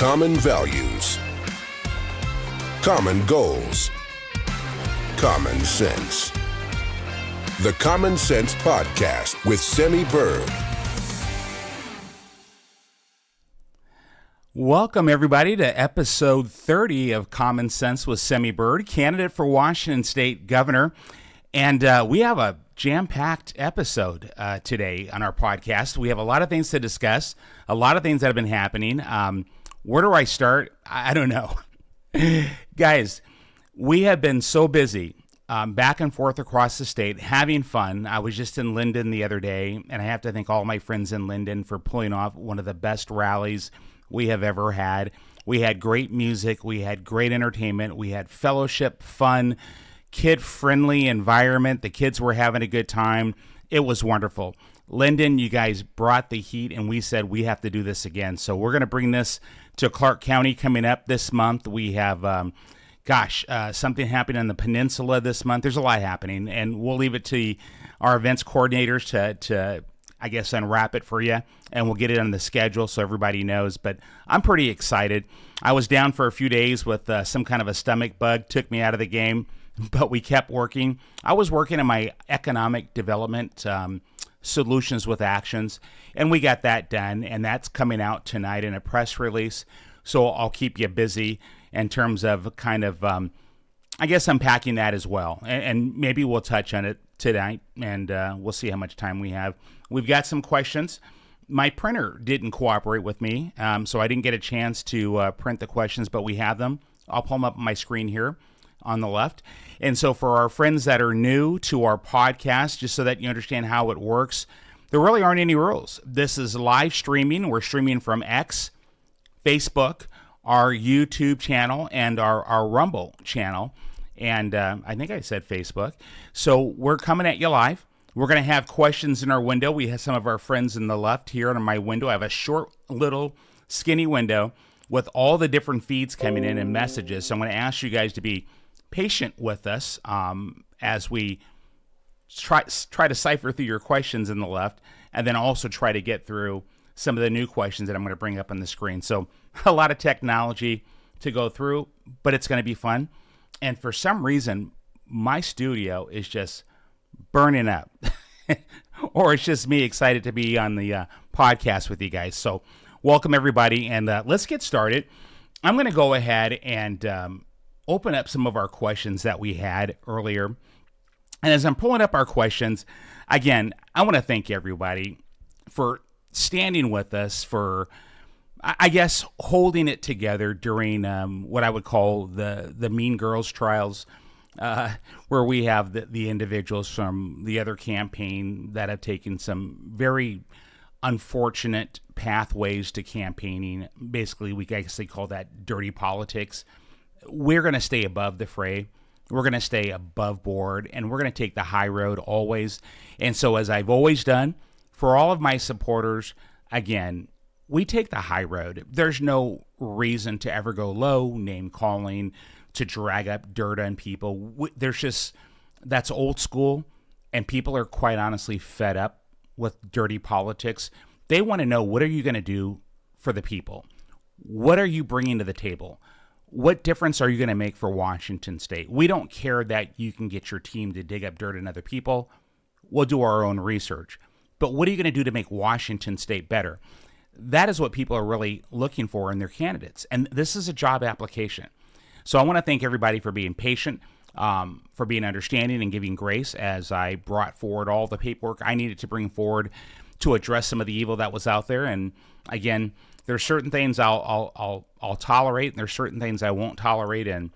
Common values, common goals, common sense. The Common Sense Podcast with Semi Bird. Welcome, everybody, to episode 30 of Common Sense with Semi Bird, candidate for Washington State Governor. And we have a jam-packed episode today on our podcast. We have a lot of things to discuss, a lot of things that have been happening. Where do I start? I don't know. Guys, we have been so busy back and forth across the state, having fun. I was just in Linden the other day, and I have to thank all my friends in Linden for pulling off one of the best rallies we have ever had. We had great music. We had great entertainment. We had fellowship, fun, kid-friendly environment. The kids were having a good time. It was wonderful. Linden, you guys brought the heat, and we said we have to do this again. So we're going to bring this to Clark County coming up this month. We have, something happening on the peninsula this month. There's a lot happening, and we'll leave it to our events coordinators to I guess, unwrap it for you, and we'll get it on the schedule so everybody knows. But I'm pretty excited. I was down for a few days with some kind of a stomach bug, took me out of the game, but we kept working. I was working on my economic development solutions with actions, and we got that done, and that's coming out tonight in a press release. So I'll keep you busy in terms of kind of, I guess, unpacking that as well. And maybe we'll touch on it tonight, and we'll see how much time we have. We've got some questions. My printer didn't cooperate with me, so I didn't get a chance to print the questions, but we have them. I'll pull them up on my screen here on the left. And so for our friends that are new to our podcast, just so that you understand how it works, there really aren't any rules. This is live streaming. We're streaming from X, Facebook, our YouTube channel, and our Rumble channel. And I think I said Facebook. So we're coming at you live. We're going to have questions in our window. We have some of our friends in the left here on my window. I have a short, little, skinny window with all the different feeds coming in and messages. So I'm going to ask you guys to be patient with us as we try to cipher through your questions in the left, and then also try to get through some of the new questions that I'm going to bring up on the screen. So a lot of technology to go through, but it's going to be fun. And for some reason, my studio is just burning up. Or it's just me excited to be on the podcast with you guys. So welcome, everybody, and let's get started. I'm going to go ahead and open up some of our questions that we had earlier. And as I'm pulling up our questions, again, I want to thank everybody for standing with us, for I guess holding it together during what I would call the Mean Girls trials, where we have the individuals from the other campaign that have taken some very unfortunate pathways to campaigning. Basically, we guess they call that dirty politics. We're going to stay above the fray. We're going to stay above board, and we're going to take the high road always. And so, as I've always done, for all of my supporters, again, we take the high road. There's no reason to ever go low, name calling, to drag up dirt on people. There's just, that's old school, and people are quite honestly fed up with dirty politics. They want to know, what are you going to do for the people? What are you bringing to the table? What difference are you going to make for Washington State? We don't care that you can get your team to dig up dirt on other people. We'll do our own research. But what are you going to do to make Washington State better? That is what people are really looking for in their candidates. And this is a job application. So I want to thank everybody for being patient, for being understanding and giving grace as I brought forward all the paperwork I needed to bring forward to address some of the evil that was out there. And again, there's certain things I'll tolerate, and there's certain things I won't tolerate, and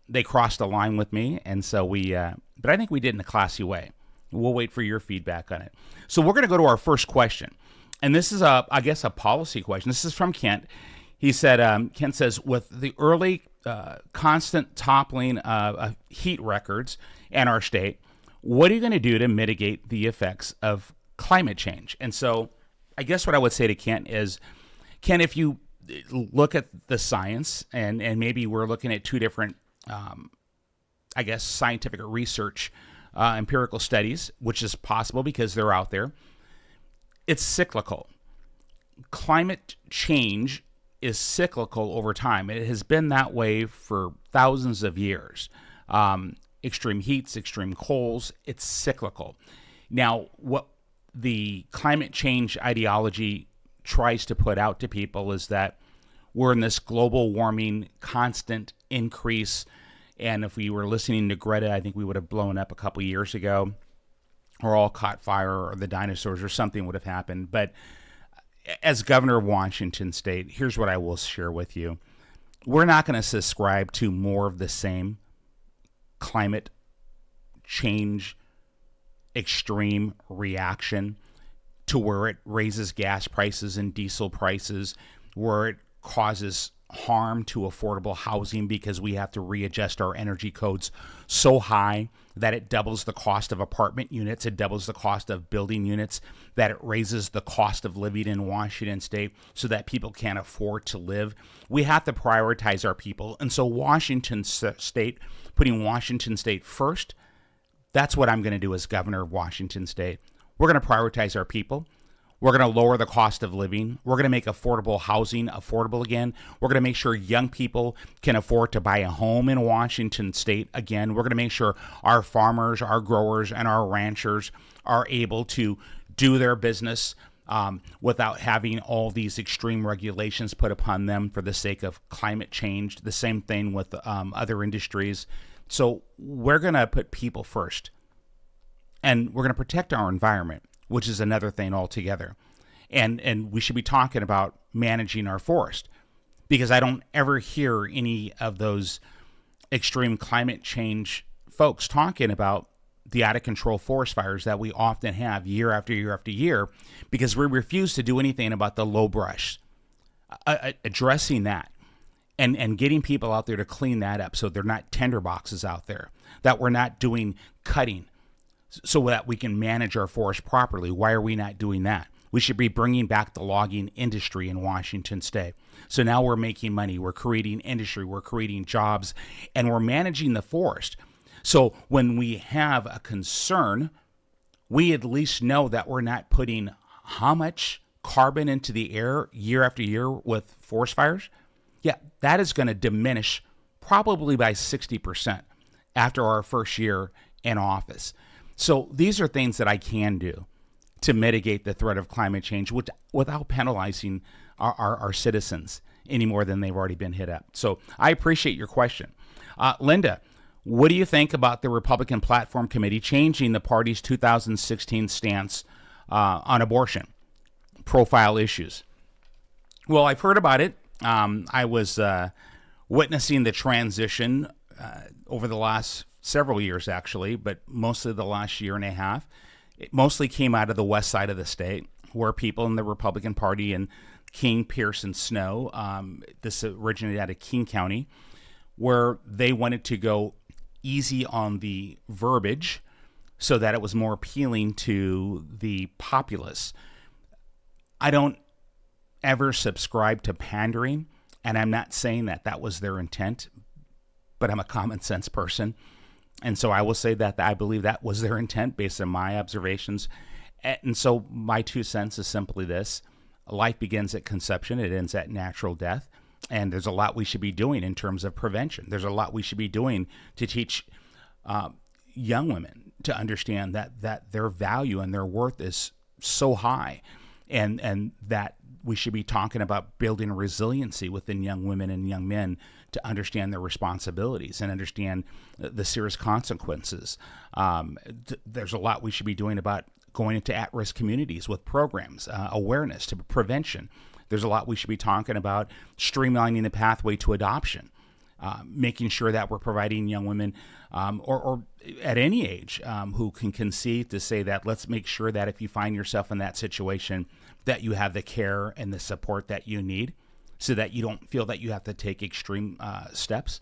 they crossed a line with me. And so but I think we did in a classy way. We'll wait for your feedback on it. So we're going to go to our first question. And this is, I guess, a policy question. This is from Kent. He said, Kent says, with the early constant toppling of heat records in our state, what are you going to do to mitigate the effects of climate change? And so I guess what I would say to Kent is, Kent, if you look at the science, and maybe we're looking at two different, I guess, scientific research, empirical studies, which is possible because they're out there. It's cyclical. Climate change is cyclical over time. It has been that way for thousands of years. Extreme heats, extreme colds, it's cyclical. Now, what the climate change ideology tries to put out to people is that we're in this global warming, constant increase. And if we were listening to Greta, I think we would have blown up a couple years ago, or all caught fire, or the dinosaurs, or something would have happened. But as governor of Washington State, here's what I will share with you. We're not going to subscribe to more of the same climate change extreme reaction to where it raises gas prices and diesel prices, where it causes harm to affordable housing because we have to readjust our energy codes so high that it doubles the cost of apartment units, it doubles the cost of building units, that it raises the cost of living in Washington State so that people can't afford to live. We have to prioritize our people. And so Washington State, putting Washington State first, that's what I'm going to do as governor of Washington State. We're going to prioritize our people. We're going to lower the cost of living. We're going to make affordable housing affordable again. We're going to make sure young people can afford to buy a home in Washington State again. We're going to make sure our farmers, our growers, and our ranchers are able to do their business without having all these extreme regulations put upon them for the sake of climate change. The same thing with other industries. So we're going to put people first, and we're going to protect our environment, which is another thing altogether. And we should be talking about managing our forest, because I don't ever hear any of those extreme climate change folks talking about the out-of-control forest fires that we often have year after year after year, because we refuse to do anything about the low brush, addressing that. And getting people out there to clean that up so they're not tinderboxes out there, that we're not doing cutting so that we can manage our forest properly. Why are we not doing that? We should be bringing back the logging industry in Washington State. So now we're making money, we're creating industry, we're creating jobs, and we're managing the forest. So when we have a concern, we at least know that we're not putting how much carbon into the air year after year with forest fires. Yeah, that is going to diminish probably by 60% after our first year in office. So these are things that I can do to mitigate the threat of climate change without penalizing our citizens any more than they've already been hit up. So I appreciate your question. Linda, what do you think about the Republican Platform Committee changing the party's 2016 stance on abortion profile issues? Well, I've heard about it. I was witnessing the transition over the last several years, actually, but mostly the last year and a half. It mostly came out of the west side of the state, where people in the Republican Party and King, Pierce, and Snow, this originated out of King County, where they wanted to go easy on the verbiage so that it was more appealing to the populace. I don't ever subscribe to pandering, and I'm not saying that that was their intent, but I'm a common sense person, and so I will say that I believe that was their intent based on my observations. And so my 2 cents is simply this: life begins at conception, it ends at natural death, and there's a lot we should be doing in terms of prevention. There's a lot we should be doing to teach young women to understand that their value and their worth is so high, and that we should be talking about building resiliency within young women and young men to understand their responsibilities and understand the serious consequences. There's a lot we should be doing about going into at-risk communities with programs, awareness to prevention. There's a lot we should be talking about streamlining the pathway to adoption, making sure that we're providing young women or at any age who can conceive to say that let's make sure that if you find yourself in that situation, that you have the care and the support that you need so that you don't feel that you have to take extreme steps.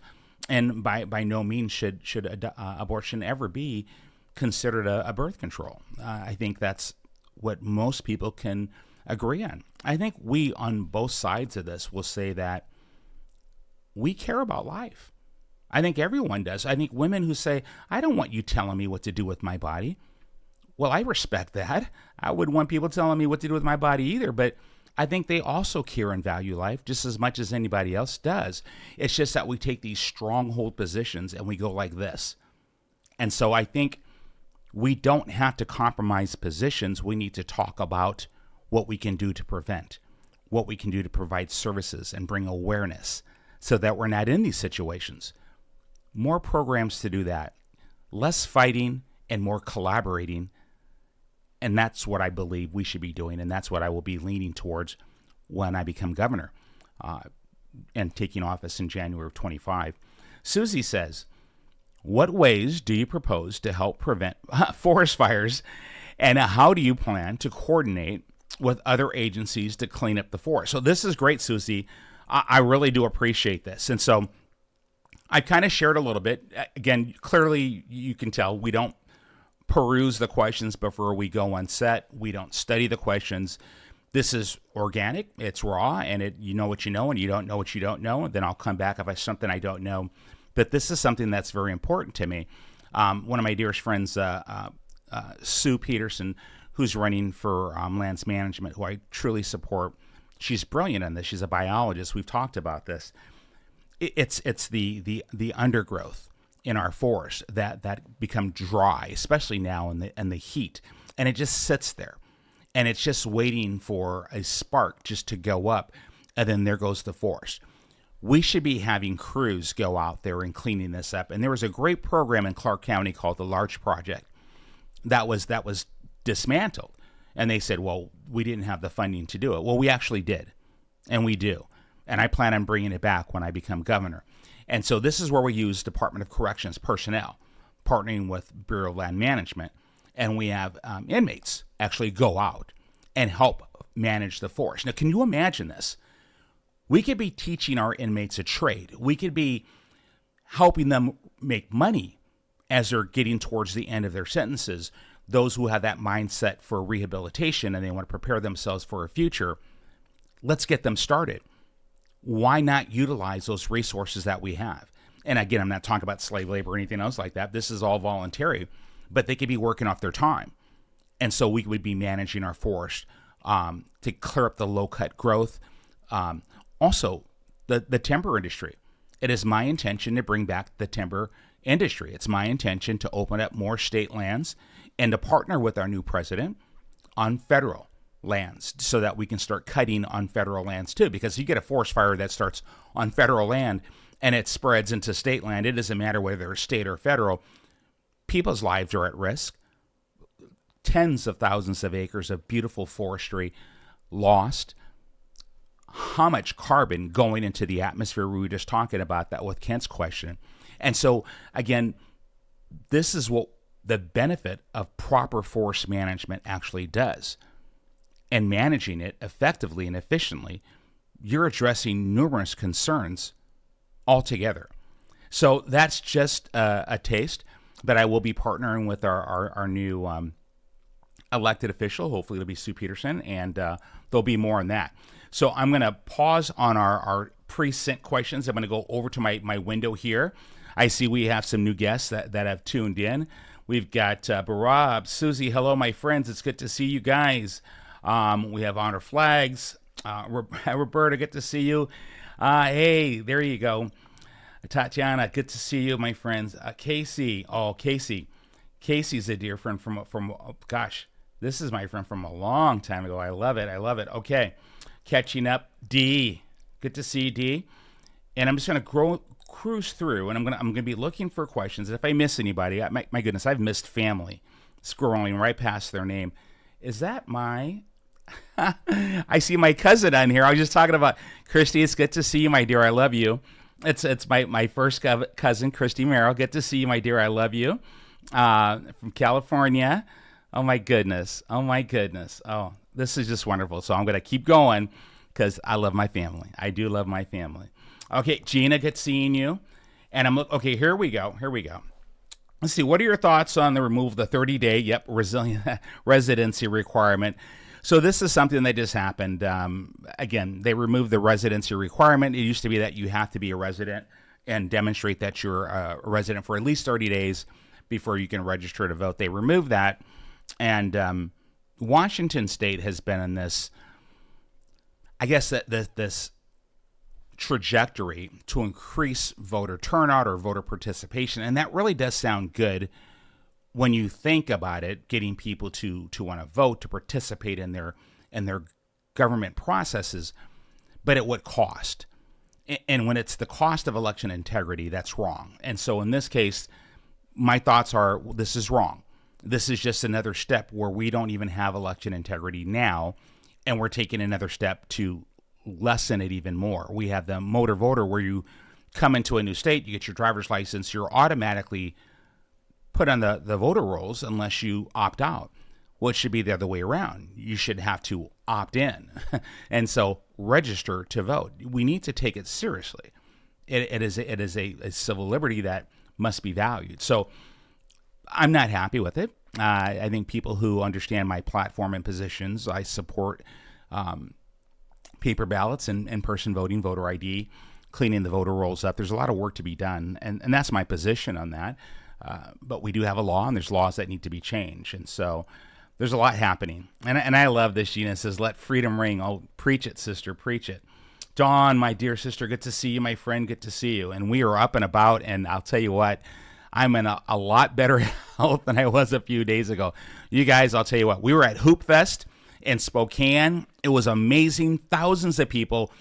And by no means should abortion ever be considered a birth control. I think that's what most people can agree on. I think we on both sides of this will say that we care about life. I think everyone does. I think women who say, I don't want you telling me what to do with my body. Well, I respect that. I wouldn't want people telling me what to do with my body either, but I think they also care and value life just as much as anybody else does. It's just that we take these stronghold positions and we go like this. And so I think we don't have to compromise positions. We need to talk about what we can do to prevent, what we can do to provide services and bring awareness so that we're not in these situations. More programs to do that, less fighting and more collaborating. And that's what I believe we should be doing. And that's what I will be leaning towards when I become governor and taking office in January of 25. Susie says, what ways do you propose to help prevent forest fires? And how do you plan to coordinate with other agencies to clean up the forest? So this is great, Susie. I really do appreciate this. And so I kind of shared a little bit. Again, clearly you can tell we don't peruse the questions before we go on set. We don't study the questions. This is organic, it's raw, and you know what you know, and you don't know what you don't know. And then I'll come back if I something I don't know. But this is something that's very important to me. One of my dearest friends, Sue Peterson, who's running for lands management, who I truly support. She's brilliant in this. She's a biologist. We've talked about this. It's the undergrowth in our forests that become dry, especially now in the heat, and it just sits there, and it's just waiting for a spark just to go up, and then there goes the forest. We should be having crews go out there and cleaning this up. And there was a great program in Clark County called the Large Project that was dismantled, and they said, well, we didn't have the funding to do it. Well, we actually did, and we do, and I plan on bringing it back when I become governor. And so this is where we use Department of Corrections personnel, partnering with Bureau of Land Management, and we have inmates actually go out and help manage the forest. Now, can you imagine this? We could be teaching our inmates a trade. We could be helping them make money as they're getting towards the end of their sentences. Those who have that mindset for rehabilitation and they want to prepare themselves for a future, let's get them started. Why not utilize those resources that we have? And again, I'm not talking about slave labor or anything else like that. This is all voluntary, but they could be working off their time. And so we would be managing our forest to clear up the low-cut growth. Also, the timber industry. It is my intention to bring back the timber industry. It's my intention to open up more state lands and to partner with our new president on federal lands so that we can start cutting on federal lands too. Because you get a forest fire that starts on federal land and it spreads into state land. It doesn't matter whether it's state or federal. People's lives are at risk. Tens of thousands of acres of beautiful forestry lost. How much carbon going into the atmosphere? We were just talking about that with Kent's question. And so, again, this is what the benefit of proper forest management actually does. And managing it effectively and efficiently, you're addressing numerous concerns altogether. So that's just a taste, but I will be partnering with our new elected official. Hopefully it'll be Sue Peterson, and there'll be more on that. So I'm going to pause on our pre-sent questions. I'm going to go over to my window here. I see we have some new guests that have tuned in. We've got Barab, Susie. Hello, my friends. It's good to see you guys. We have Honor Flags. Roberta, good to see you. Hey, there you go. Tatiana, good to see you, my friends. Casey. Oh, Casey. Casey's a dear friend from gosh, this is my friend from a long time ago. I love it. Okay. Catching up. D. Good to see you, D. And I'm just going to cruise through, and I'm going to be looking for questions. If I miss anybody, my goodness, I've missed family. Scrolling right past their name. Is that my... I see my cousin on here. I was just talking about Christy. It's good to see you, my dear. I love you. It's my first cousin, Christy Merrill. Good to see you, my dear. I love you. From California. Oh my goodness. Oh, this is just wonderful. So I'm going to keep going because I love my family. I do love my family. Okay, Gina, good seeing you. And okay, here we go. Let's see. What are your thoughts on the removal of the 30-day, resilient residency requirement? So this is something that just happened. Again, they removed the residency requirement. It used to be that you have to be a resident and demonstrate that you're a resident for at least 30 days before you can register to vote. They removed that. And Washington State has been in this I guess that this trajectory to increase voter turnout or voter participation, and that really does sound good when you think about it, getting people to want to vote, to participate in their government processes, but at what cost? And when it's the cost of election integrity, that's wrong. And so in this case, my thoughts are, well, this is wrong. This is just another step where we don't even have election integrity now, and we're taking another step to lessen it even more. We have the motor voter, where you come into a new state, you get your driver's license, you're automatically put on the voter rolls unless you opt out. Well, it should be the other way around. You should have to opt in and so register to vote. We need to take it seriously. It is a civil liberty that must be valued. So I'm not happy with it. I think people who understand my platform and positions, I support paper ballots and in-person voting, voter ID, cleaning the voter rolls up. There's a lot of work to be done, and that's my position on that. But we do have a law, and there's laws that need to be changed. And so there's a lot happening. And I love this. Gina says, let freedom ring. Oh, preach it, sister, preach it. Dawn, my dear sister, good to see you, my friend, good to see you. And we are up and about, and I'll tell you what, I'm in a lot better health than I was a few days ago. You guys, I'll tell you what, we were at Hoop Fest in Spokane. It was amazing. Thousands of people,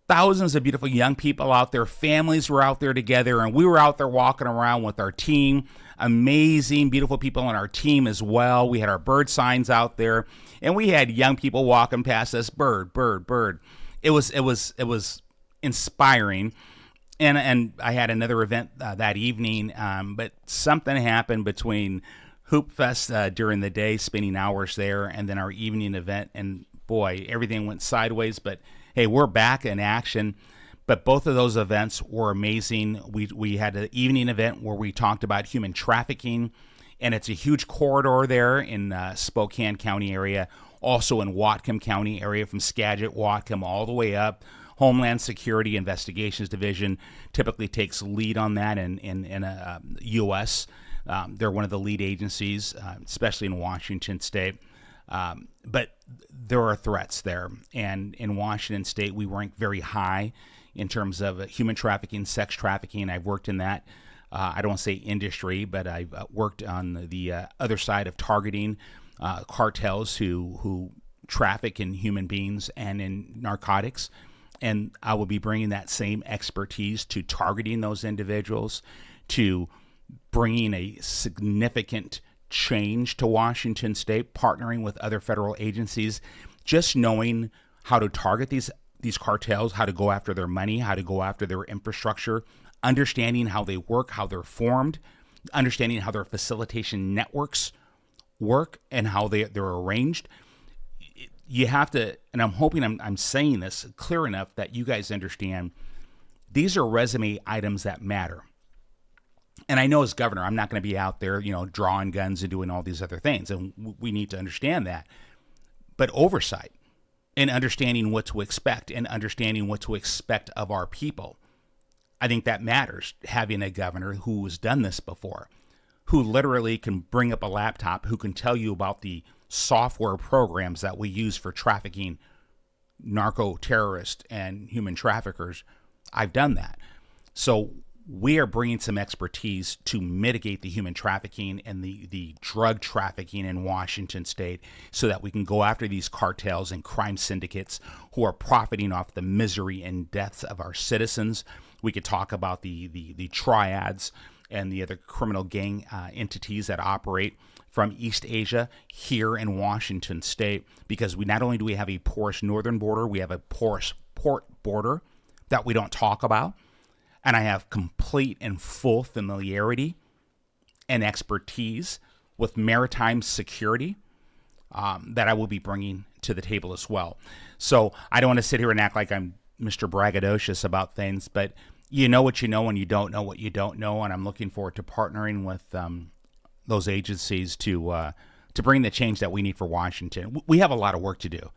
thousands of beautiful young people out there. Families were out there together, and we were out there walking around with our team. Amazing, beautiful people on our team as well. We had our bird signs out there, and we had young people walking past us, bird, bird, bird. It was inspiring. And I had another event that evening, but something happened between Hoop Fest during the day, spending hours there, and then our evening event, and boy, everything went sideways. But hey, we're back in action. But both of those events were amazing. We had an evening event where we talked about human trafficking, and it's a huge corridor there in Spokane County area, also in Whatcom County area, from Skagit, Whatcom, all the way up. Homeland Security Investigations Division typically takes lead on that in U.S. They're one of the lead agencies, especially in Washington State. But there are threats there. And in Washington State, we rank very high in terms of human trafficking, sex trafficking. I've worked in that, I don't want to say industry, but I've worked on the other side of targeting cartels who traffic in human beings and in narcotics. And I will be bringing that same expertise to targeting those individuals, to bringing a significant change to Washington State, partnering with other federal agencies, just knowing how to target these cartels, how to go after their money, how to go after their infrastructure, understanding how they work, how they're formed, understanding how their facilitation networks work and how they're arranged. You have to, and I'm hoping I'm saying this clear enough that you guys understand, these are resume items that matter. And I know as governor, I'm not going to be out there, drawing guns and doing all these other things. And we need to understand that. But oversight and understanding what to expect and understanding what to expect of our people, I think that matters. Having a governor who has done this before, who literally can bring up a laptop, who can tell you about the software programs that we use for trafficking narco terrorists and human traffickers. I've done that. So we are bringing some expertise to mitigate the human trafficking and the drug trafficking in Washington State so that we can go after these cartels and crime syndicates who are profiting off the misery and deaths of our citizens. We could talk about the triads and the other criminal gang entities that operate from East Asia here in Washington State, because we not only do we have a porous northern border, we have a porous port border that we don't talk about. And I have complete and full familiarity and expertise with maritime security that I will be bringing to the table as well. So I don't want to sit here and act like I'm Mr. Braggadocious about things, but you know what you know and you don't know what you don't know. And I'm looking forward to partnering with those agencies to bring the change that we need for Washington. We have a lot of work to do,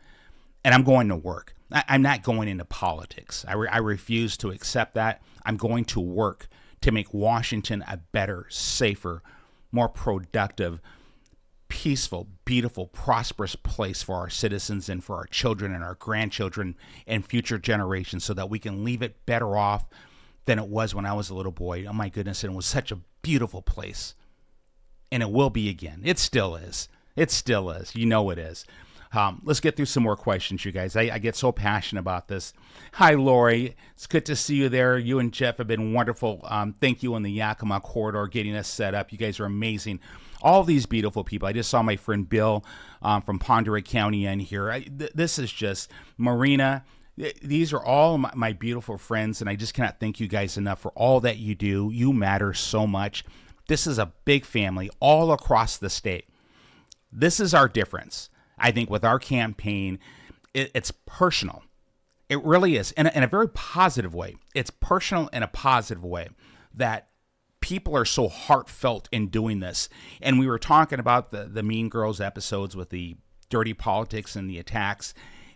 and I'm going to work. I'm not going into politics. I refuse to accept that. I'm going to work to make Washington a better, safer, more productive, peaceful, beautiful, prosperous place for our citizens and for our children and our grandchildren and future generations, so that we can leave it better off than it was when I was a little boy. Oh my goodness, and it was such a beautiful place. And it will be again. It still is. It still is. You know it is. Let's get through some more questions, you guys. I get so passionate about this. Hi, Lori. It's good to see you there. You and Jeff have been wonderful. Thank you on the Yakima corridor getting us set up. You guys are amazing. All these beautiful people. I just saw my friend Bill from Ponderosa County in here. This is just Marina. These are all my beautiful friends, and I just cannot thank you guys enough for all that you do. You matter so much. This is a big family all across the state. This is our difference. I think with our campaign, it's personal. It really is, in a very positive way. It's personal in a positive way, that people are so heartfelt in doing this. And we were talking about the Mean Girls episodes with the dirty politics and the attacks.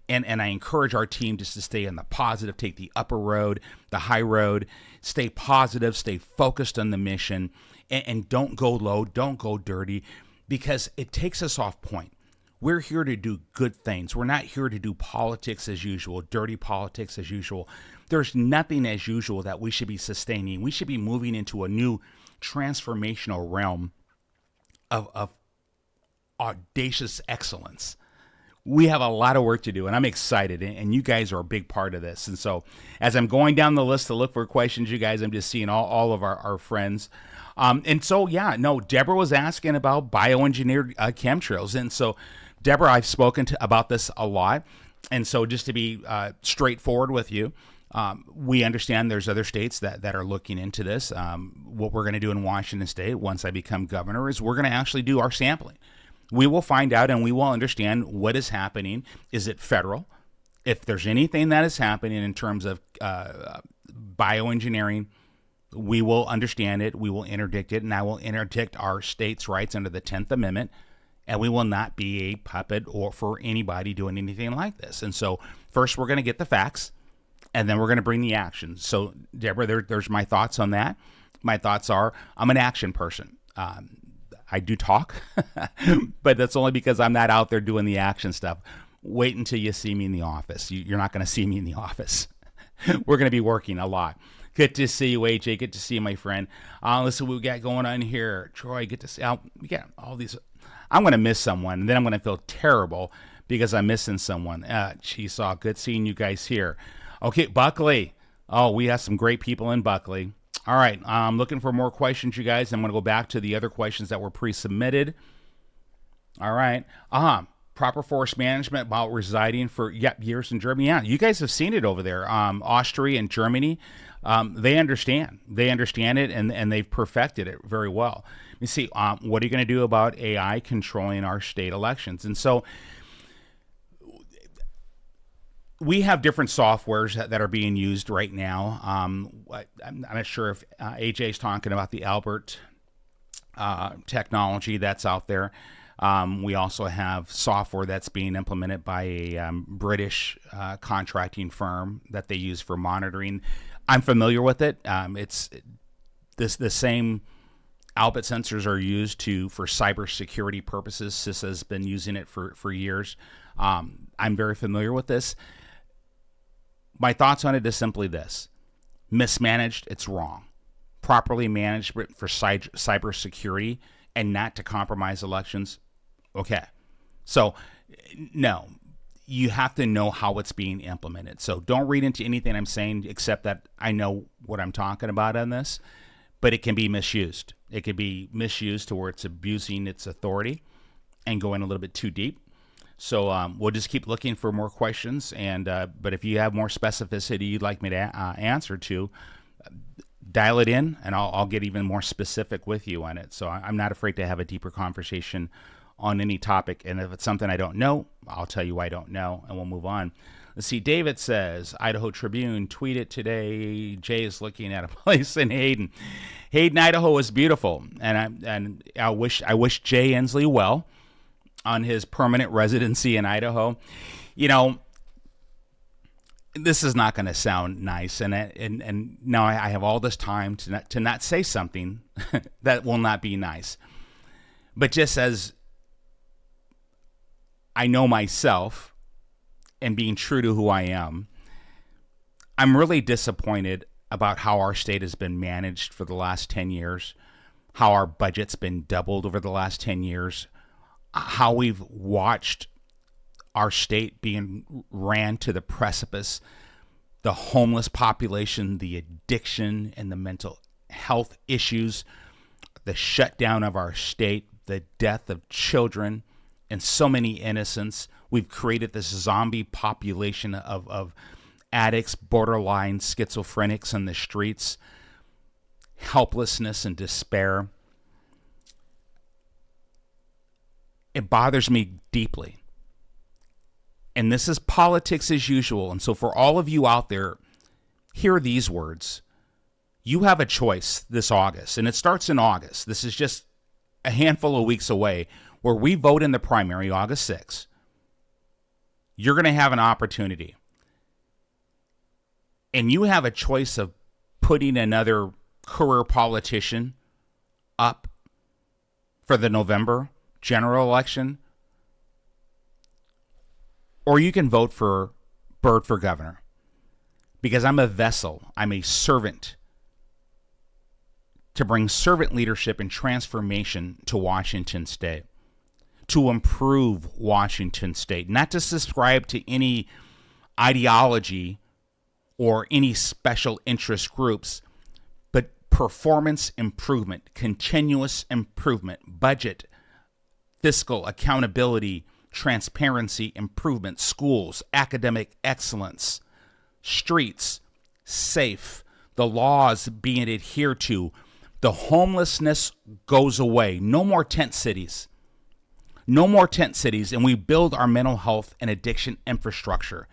And I encourage our team just to stay on the positive, take the upper road, the high road, stay positive, stay focused on the mission, and don't go low, don't go dirty, because it takes us off point. We're here to do good things. We're not here to do politics as usual, dirty politics as usual. There's nothing as usual that we should be sustaining. We should be moving into a new transformational realm of audacious excellence. We have a lot of work to do, and I'm excited, and you guys are a big part of this. And so as I'm going down the list to look for questions, you guys, I'm just seeing all of our friends. And so, Deborah was asking about bioengineered chemtrails. And so, Deborah, I've spoken about this a lot. And so just to be straightforward with you, we understand there's other states that are looking into this. What we're going to do in Washington State once I become governor is we're going to actually do our sampling. We will find out and we will understand what is happening. Is it federal? If there's anything that is happening in terms of bioengineering, we will understand it. We will interdict it, and I will interdict our state's rights under the 10th Amendment, and we will not be a puppet or for anybody doing anything like this. And so first we're going to get the facts, and then we're going to bring the action. So, Deborah, there's my thoughts on that. My thoughts are I'm an action person. I do talk, but that's only because I'm not out there doing the action stuff. Wait until you see me in the office. You're not going to see me in the office. We're going to be working a lot. Good to see you, AJ. Good to see you, my friend. Listen, what we got going on here. Troy, good to see you. We got all these. I'm going to miss someone, and then I'm going to feel terrible because I'm missing someone. Cheesaw, good seeing you guys here. Okay, Buckley. Oh, we have some great people in Buckley. All right, I'm looking for more questions, you guys. I'm going to go back to the other questions that were pre-submitted. All right. Proper forest management about residing for years in Germany. Yeah, you guys have seen it over there. Austria and Germany, they understand. They understand it, and they've perfected it very well. You see, what are you going to do about AI controlling our state elections? And so we have different softwares that are being used right now. I'm not sure if AJ's talking about the Albert technology that's out there. We also have software that's being implemented by a British contracting firm that they use for monitoring. I'm familiar with it. It's the same Albert sensors are used for cybersecurity purposes. CISA has been using it for years. I'm very familiar with this. My thoughts on it is simply this. Mismanaged, it's wrong. Properly managed for cybersecurity and not to compromise elections, okay. So, no, you have to know how it's being implemented. So don't read into anything I'm saying except that I know what I'm talking about on this, but it can be misused. It could be misused to where it's abusing its authority and going a little bit too deep. So we'll just keep looking for more questions, and but if you have more specificity you'd like me to answer to, dial it in, and I'll get even more specific with you on it. So I'm not afraid to have a deeper conversation on any topic, and if it's something I don't know, I'll tell you I don't know, and we'll move on. Let's see, David says, Idaho Tribune tweeted today, Jay is looking at a place in Hayden. Hayden, Idaho is beautiful, and I wish Jay Inslee well on his permanent residency in Idaho. You know, this is not going to sound nice, and now I have all this time to not say something that will not be nice. But just as I know myself and being true to who I am, I'm really disappointed about how our state has been managed for the last 10 years, how our budget's been doubled over the last 10 years, how we've watched our state being ran to the precipice, the homeless population, the addiction and the mental health issues, the shutdown of our state, the death of children and so many innocents. We've created this zombie population of addicts, borderline schizophrenics in the streets, helplessness and despair. It bothers me deeply. And this is politics as usual. And so for all of you out there, hear these words. You have a choice this August, and it starts in August. This is just a handful of weeks away, where we vote in the primary August 6th. You're going to have an opportunity. And you have a choice of putting another career politician up for the November general election, or you can vote for Byrd for governor. Because I'm a vessel, I'm a servant to bring servant leadership and transformation to Washington State, to improve Washington State, not to subscribe to any ideology or any special interest groups, but performance improvement, continuous improvement, budget, fiscal accountability, transparency, improvement, schools, academic excellence, streets, safe, the laws being adhered to. The homelessness goes away. No more tent cities. No more tent cities, and we build our mental health and addiction infrastructure.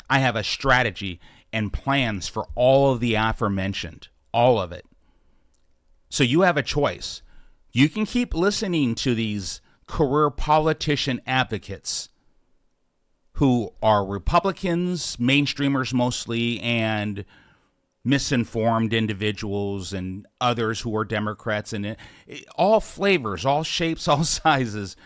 I have a strategy and plans for all of the aforementioned, all of it. So you have a choice. You can keep listening to these career politician advocates who are Republicans, mainstreamers mostly, and misinformed individuals, and others who are Democrats, and all flavors, all shapes, all sizes,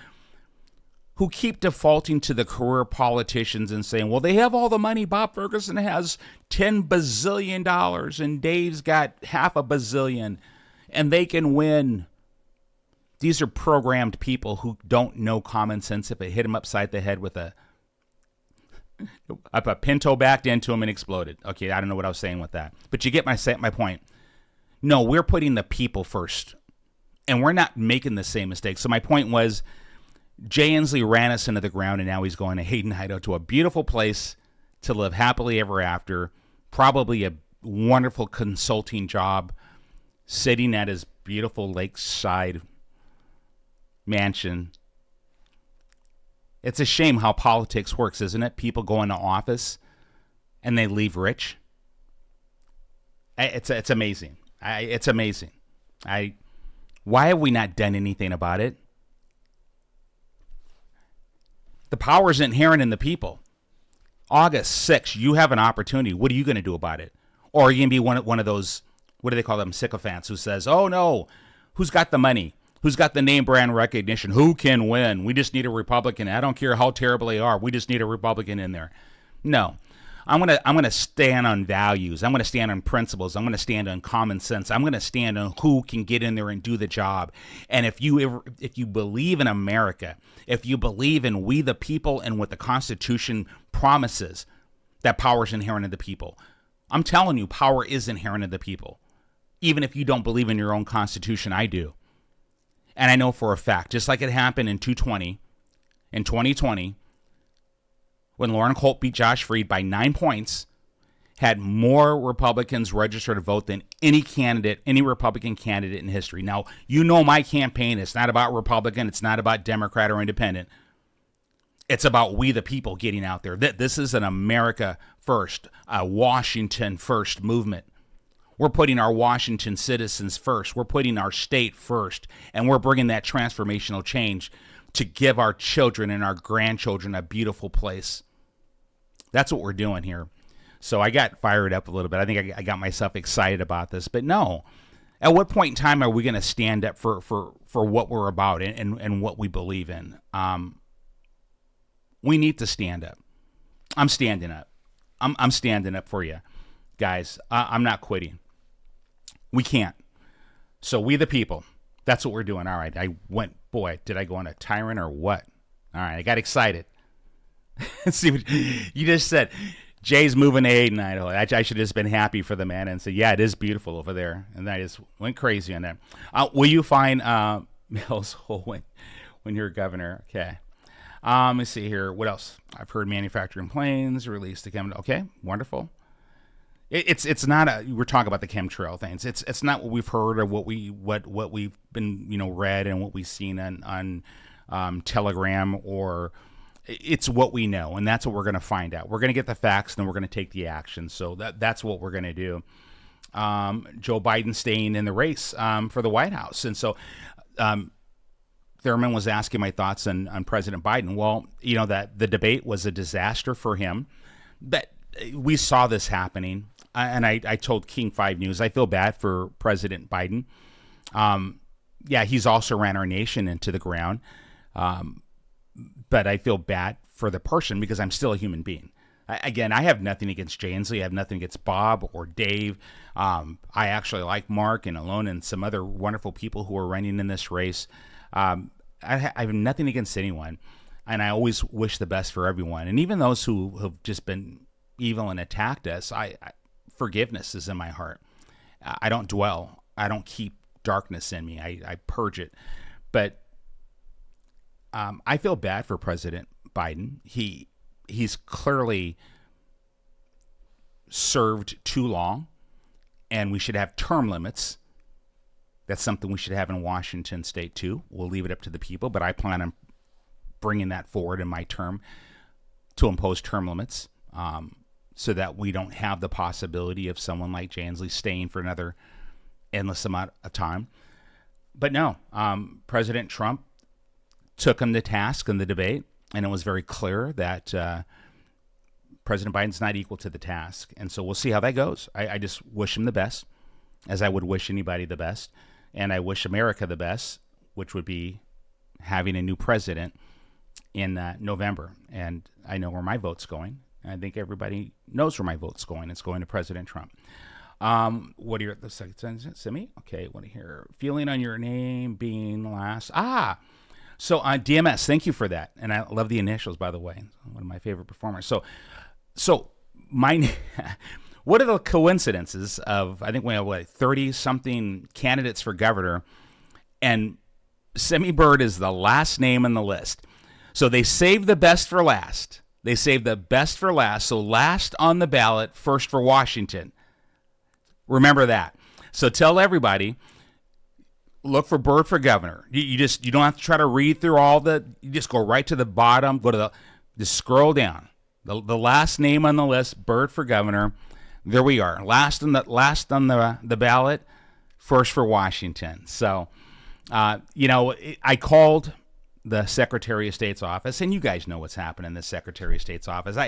who keep defaulting to the career politicians and saying, well, they have all the money. Bob Ferguson has $10 bazillion and Dave's got half a bazillion and they can win. These are programmed people who don't know common sense. If it hit them upside the head with a Pinto backed into him and exploded. Okay, I don't know what I was saying with that. But you get my point. No, we're putting the people first. And we're not making the same mistake. So my point was, Jay Inslee ran us into the ground, and now he's going to Hayden Hideout, to a beautiful place to live happily ever after. Probably a wonderful consulting job, sitting at his beautiful lakeside mansion. It's a shame how politics works, isn't it? People go into office and they leave rich. It's amazing. It's amazing. Why have we not done anything about it? The power is inherent in the people. August 6th, you have an opportunity. What are you going to do about it? Or are you going to be one of those, what do they call them, sycophants, who says, oh no, who's got the money? Who's got the name brand recognition? Who can win? We just need a Republican. I don't care how terrible they are. We just need a Republican in there. No. I'm gonna stand on values. I'm gonna stand on principles. I'm gonna stand on common sense. I'm gonna stand on who can get in there and do the job. And if you believe in America, if you believe in we the people and what the Constitution promises, that power is inherent in the people. I'm telling you, power is inherent in the people. Even if you don't believe in your own Constitution, I do. And I know for a fact, just like it happened in 2020, when Lauren Colt beat Josh Freed by 9 points, had more Republicans register to vote than any Republican candidate in history. Now, you know my campaign. It's not about Republican. It's not about Democrat or Independent. It's about we the people getting out there. This is an America first, a Washington first movement. We're putting our Washington citizens first. We're putting our state first. And we're bringing that transformational change to give our children and our grandchildren a beautiful place. That's what we're doing here. So I got fired up a little bit. I think I got myself excited about this. But no, at what point in time are we going to stand up for what we're about and what we believe in? We need to stand up. I'm standing up. I'm standing up for you, guys. I'm not quitting. We can't. So we the people, that's what we're doing. All right. Boy, did I go on a tyrant or what? All right. I got excited. See what you just said. Jay's moving to 8 in Idaho. I should have just been happy for the man and said, yeah, it is beautiful over there. And I just went crazy on that. Will you find Mills Hole when you're governor? Okay. Let me see here. What else? I've heard manufacturing planes released the chem. Okay, wonderful. It's not a. We're talking about the chemtrail things. It's not what we've heard or what we've been read and what we've seen on Telegram, or it's what we know, and that's what we're going to find out. We're going to get the facts, and then we're going to take the action. So that's what we're going to do. Joe Biden staying in the race for the White House, and so. Thurman was asking my thoughts on President Biden. Well, that the debate was a disaster for him. But we saw this happening. And I told King 5 News, I feel bad for President Biden. Yeah, he's also ran our nation into the ground. But I feel bad for the person because I'm still a human being. Again, I have nothing against Jay Inslee. I have nothing against Bob or Dave. I actually like Mark and Alon and some other wonderful people who are running in this race. I have nothing against anyone, and I always wish the best for everyone. And even those who have just been evil and attacked us, forgiveness is in my heart. I don't dwell. I don't keep darkness in me. I purge it. But I feel bad for President Biden. He's clearly served too long, and we should have term limits. That's something we should have in Washington State, too. We'll leave it up to the people, but I plan on bringing that forward in my term to impose term limits so that we don't have the possibility of someone like Jay Inslee staying for another endless amount of time. But no, President Trump took him to task in the debate, and it was very clear that President Biden's not equal to the task. And so we'll see how that goes. I just wish him the best, as I would wish anybody the best. And I wish America the best, which would be having a new president in November. And I know where my vote's going. I think everybody knows where my vote's going. It's going to President Trump. What are your the second sentence? Simi? Okay, what do you hear? Feeling on your name being last. So DMS, thank you for that. And I love the initials, by the way. One of my favorite performers. So my what are the coincidences of, I think we have 30-something candidates for governor, and Semi Bird is the last name on the list. So they saved the best for last. So last on the ballot, first for Washington. Remember that. So tell everybody, look for Bird for governor. You don't have to try to read through you just go right to the bottom, just scroll down. The last name on the list, Bird for governor. There we are. Last on the ballot, first for Washington. So, I called the Secretary of State's office, and you guys know what's happening in the Secretary of State's office.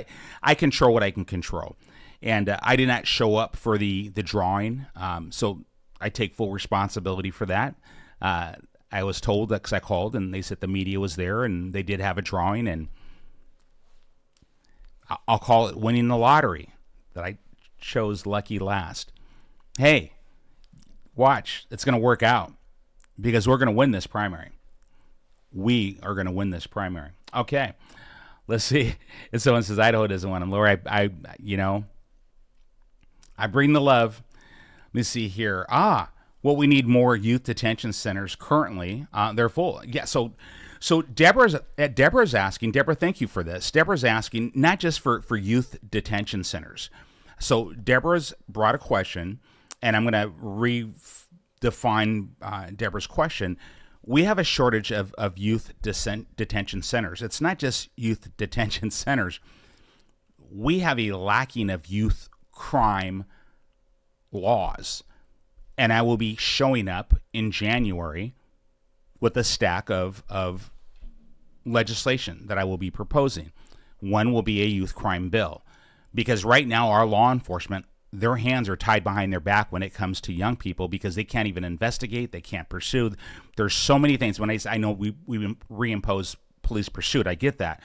I control what I can control, and I did not show up for the drawing, so I take full responsibility for that. I was told that because I called, and they said the media was there, and they did have a drawing, and I'll call it winning the lottery that I chose lucky last. Hey, watch. It's going to work out because we're going to win this primary. We are going to win this primary. Okay. Let's see. If someone says Idaho doesn't want him, Laura, I bring the love. Let me see here. Well, we need more youth detention centers currently. They're full. Yeah. So Deborah's asking, Deborah, thank you for this. Deborah's asking not just for youth detention centers. So Deborah's brought a question, and I'm going to redefine Deborah's question. We have a shortage of youth detention centers. It's not just youth detention centers. We have a lacking of youth crime laws. And I will be showing up in January with a stack of legislation that I will be proposing. One will be a youth crime bill. Because right now our law enforcement, their hands are tied behind their back when it comes to young people because they can't even investigate, they can't pursue. There's so many things. When I know we reimpose police pursuit, I get that.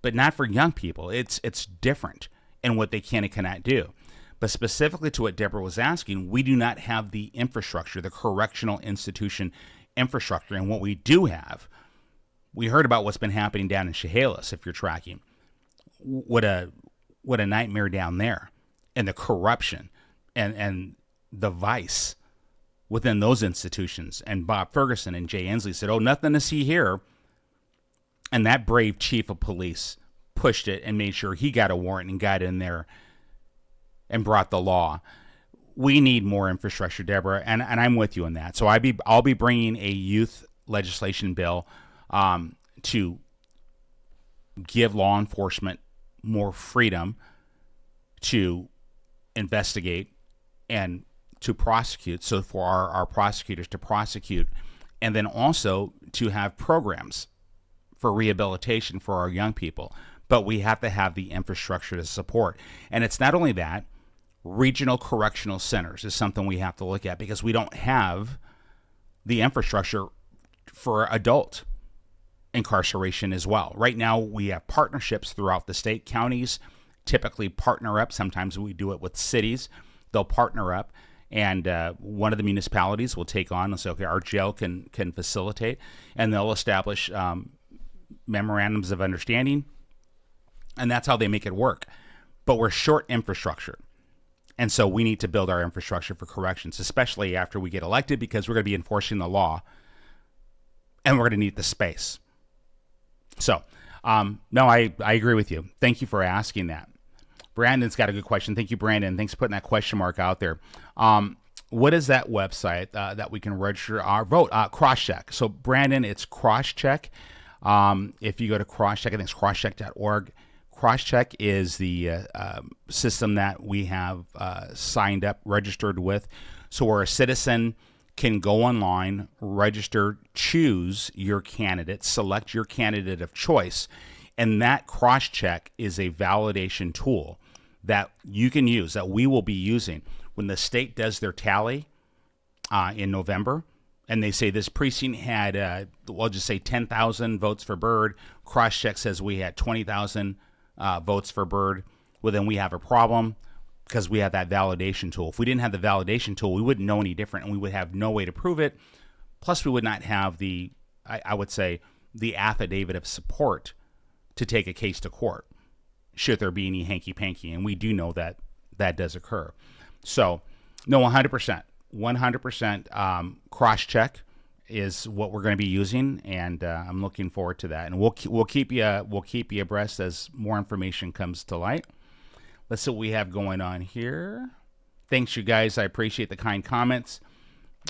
but not for young people. It's different in what they can and cannot do. But specifically to what Deborah was asking, we do not have the infrastructure, the correctional institution infrastructure. And what we do have, we heard about what's been happening down in Chehalis, if you're tracking. What a nightmare down there. And the corruption and the vice within those institutions. And Bob Ferguson and Jay Inslee said, oh, nothing to see here. And that brave chief of police pushed it and made sure he got a warrant and got in there and brought the law. We need more infrastructure, Deborah, and I'm with you on that. So I'll be bringing a youth legislation bill to give law enforcement more freedom to investigate and to prosecute. So for our prosecutors to prosecute, and then also to have programs for rehabilitation for our young people. But we have to have the infrastructure to support. And it's not only that, regional correctional centers is something we have to look at, because we don't have the infrastructure for adult incarceration as well. Right now, we have partnerships throughout the state. Counties typically partner up. Sometimes we do it with cities. They'll partner up, and one of the municipalities will take on and say, okay, our jail can facilitate, and they'll establish memorandums of understanding, and that's how they make it work. But we're short infrastructure. And so we need to build our infrastructure for corrections, especially after we get elected, because we're going to be enforcing the law, and we're going to need the space. So, no, I agree with you. Thank you for asking that. Brandon's got a good question. Thank you, Brandon. Thanks for putting that question mark out there. What is that website that we can register our vote? Crosscheck. So, Brandon, it's Crosscheck. If you go to Crosscheck, I think it's crosscheck.org. Crosscheck is the system that we have signed up, registered with. So where a citizen can go online, register, choose your candidate, select your candidate of choice, and that Crosscheck is a validation tool that you can use, that we will be using when the state does their tally in November. And they say this precinct had, we'll just say 10,000 votes for Byrd. Crosscheck says we had 20,000 votes for Byrd. Well, then we have a problem, because we have that validation tool. If we didn't have the validation tool, we wouldn't know any different, and we would have no way to prove it. Plus, we would not have the, I would say, the affidavit of support to take a case to court, should there be any hanky-panky. And we do know that that does occur. So, no, 100%. 100% Crosscheck is what we're going to be using, and I'm looking forward to that. And we'll keep you abreast as more information comes to light. Let's see what we have going on here. Thanks, you guys. I appreciate the kind comments.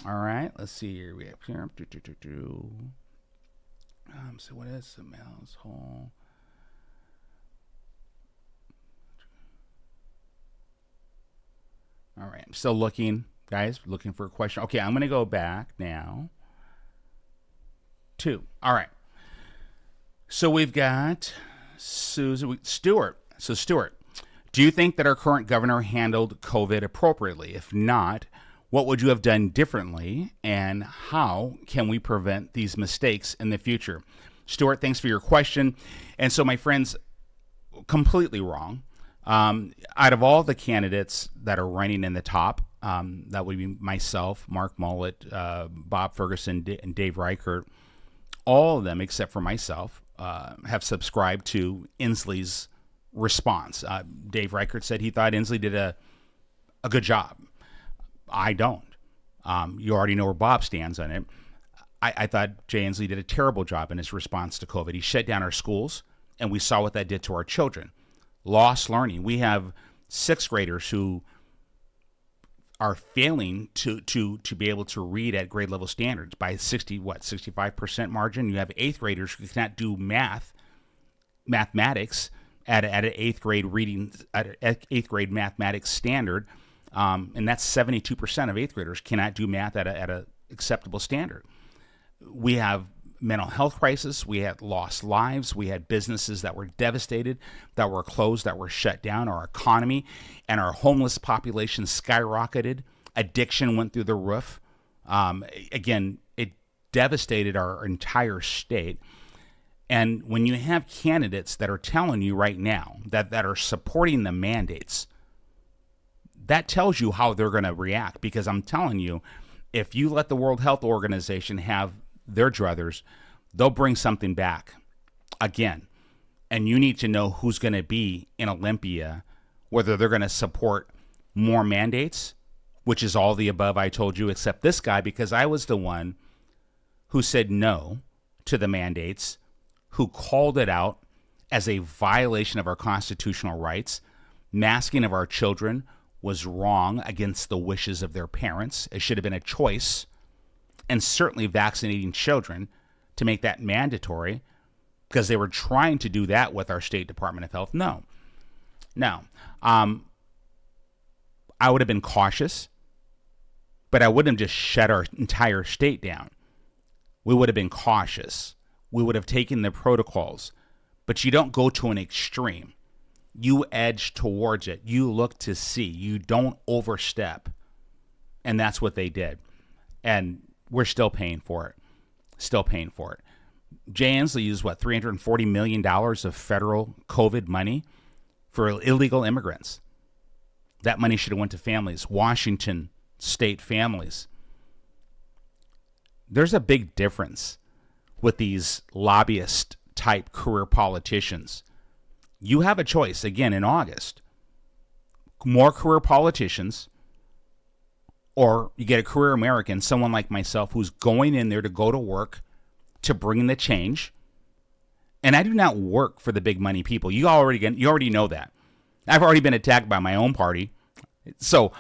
All right, let's see here. We have here. So what is the mouse hole? All right, I'm still looking, guys. Looking for a question. Okay, I'm going to go back now. 2. All right. So we've got Stuart. So Stuart, do you think that our current governor handled COVID appropriately? If not, what would you have done differently, and how can we prevent these mistakes in the future? Stuart, thanks for your question. And so, my friends, completely wrong. Out of all the candidates that are running in the top, that would be myself, Mark Mullet, Bob Ferguson, and Dave Reichert. All of them, except for myself, have subscribed to Inslee's response. Dave Reichert said he thought Inslee did a good job. I don't. You already know where Bob stands on it. I thought Jay Inslee did a terrible job in his response to COVID. He shut down our schools, and we saw what that did to our children. Lost learning. We have 6th graders who are failing to be able to read at grade level standards by 65% margin. You have 8th graders who cannot do mathematics at an 8th grade reading, at an 8th grade mathematics standard, and that's 72% of 8th graders cannot do math at a acceptable standard. We have mental health crisis. We had lost lives. We had businesses that were devastated, that were closed, that were shut down. Our economy and our homeless population skyrocketed. Addiction went through the roof. Again, it devastated our entire state. And when you have candidates that are telling you right now that are supporting the mandates, that tells you how they're going to react. Because I'm telling you, if you let the World Health Organization have their druthers, they'll bring something back again. And you need to know who's going to be in Olympia, whether they're going to support more mandates, which is all the above I told you, except this guy, because I was the one who said no to the mandates, who called it out as a violation of our constitutional rights. Masking of our children was wrong against the wishes of their parents. It should have been a choice. And certainly vaccinating children to make that mandatory, because they were trying to do that with our State Department of Health. No. I would have been cautious, but I wouldn't have just shut our entire state down. We would have been cautious. We would have taken the protocols, but you don't go to an extreme. You edge towards it. You look to see. You don't overstep. And that's what they did. And we're still paying for it. Jay Inslee used, $340 million of federal COVID money for illegal immigrants. That money should have went to families, Washington state families. There's a big difference with these lobbyist-type career politicians. You have a choice, again, in August. More career politicians, or you get a career American, someone like myself, who's going in there to go to work to bring the change. And I do not work for the big money people. You already know that. I've already been attacked by my own party, so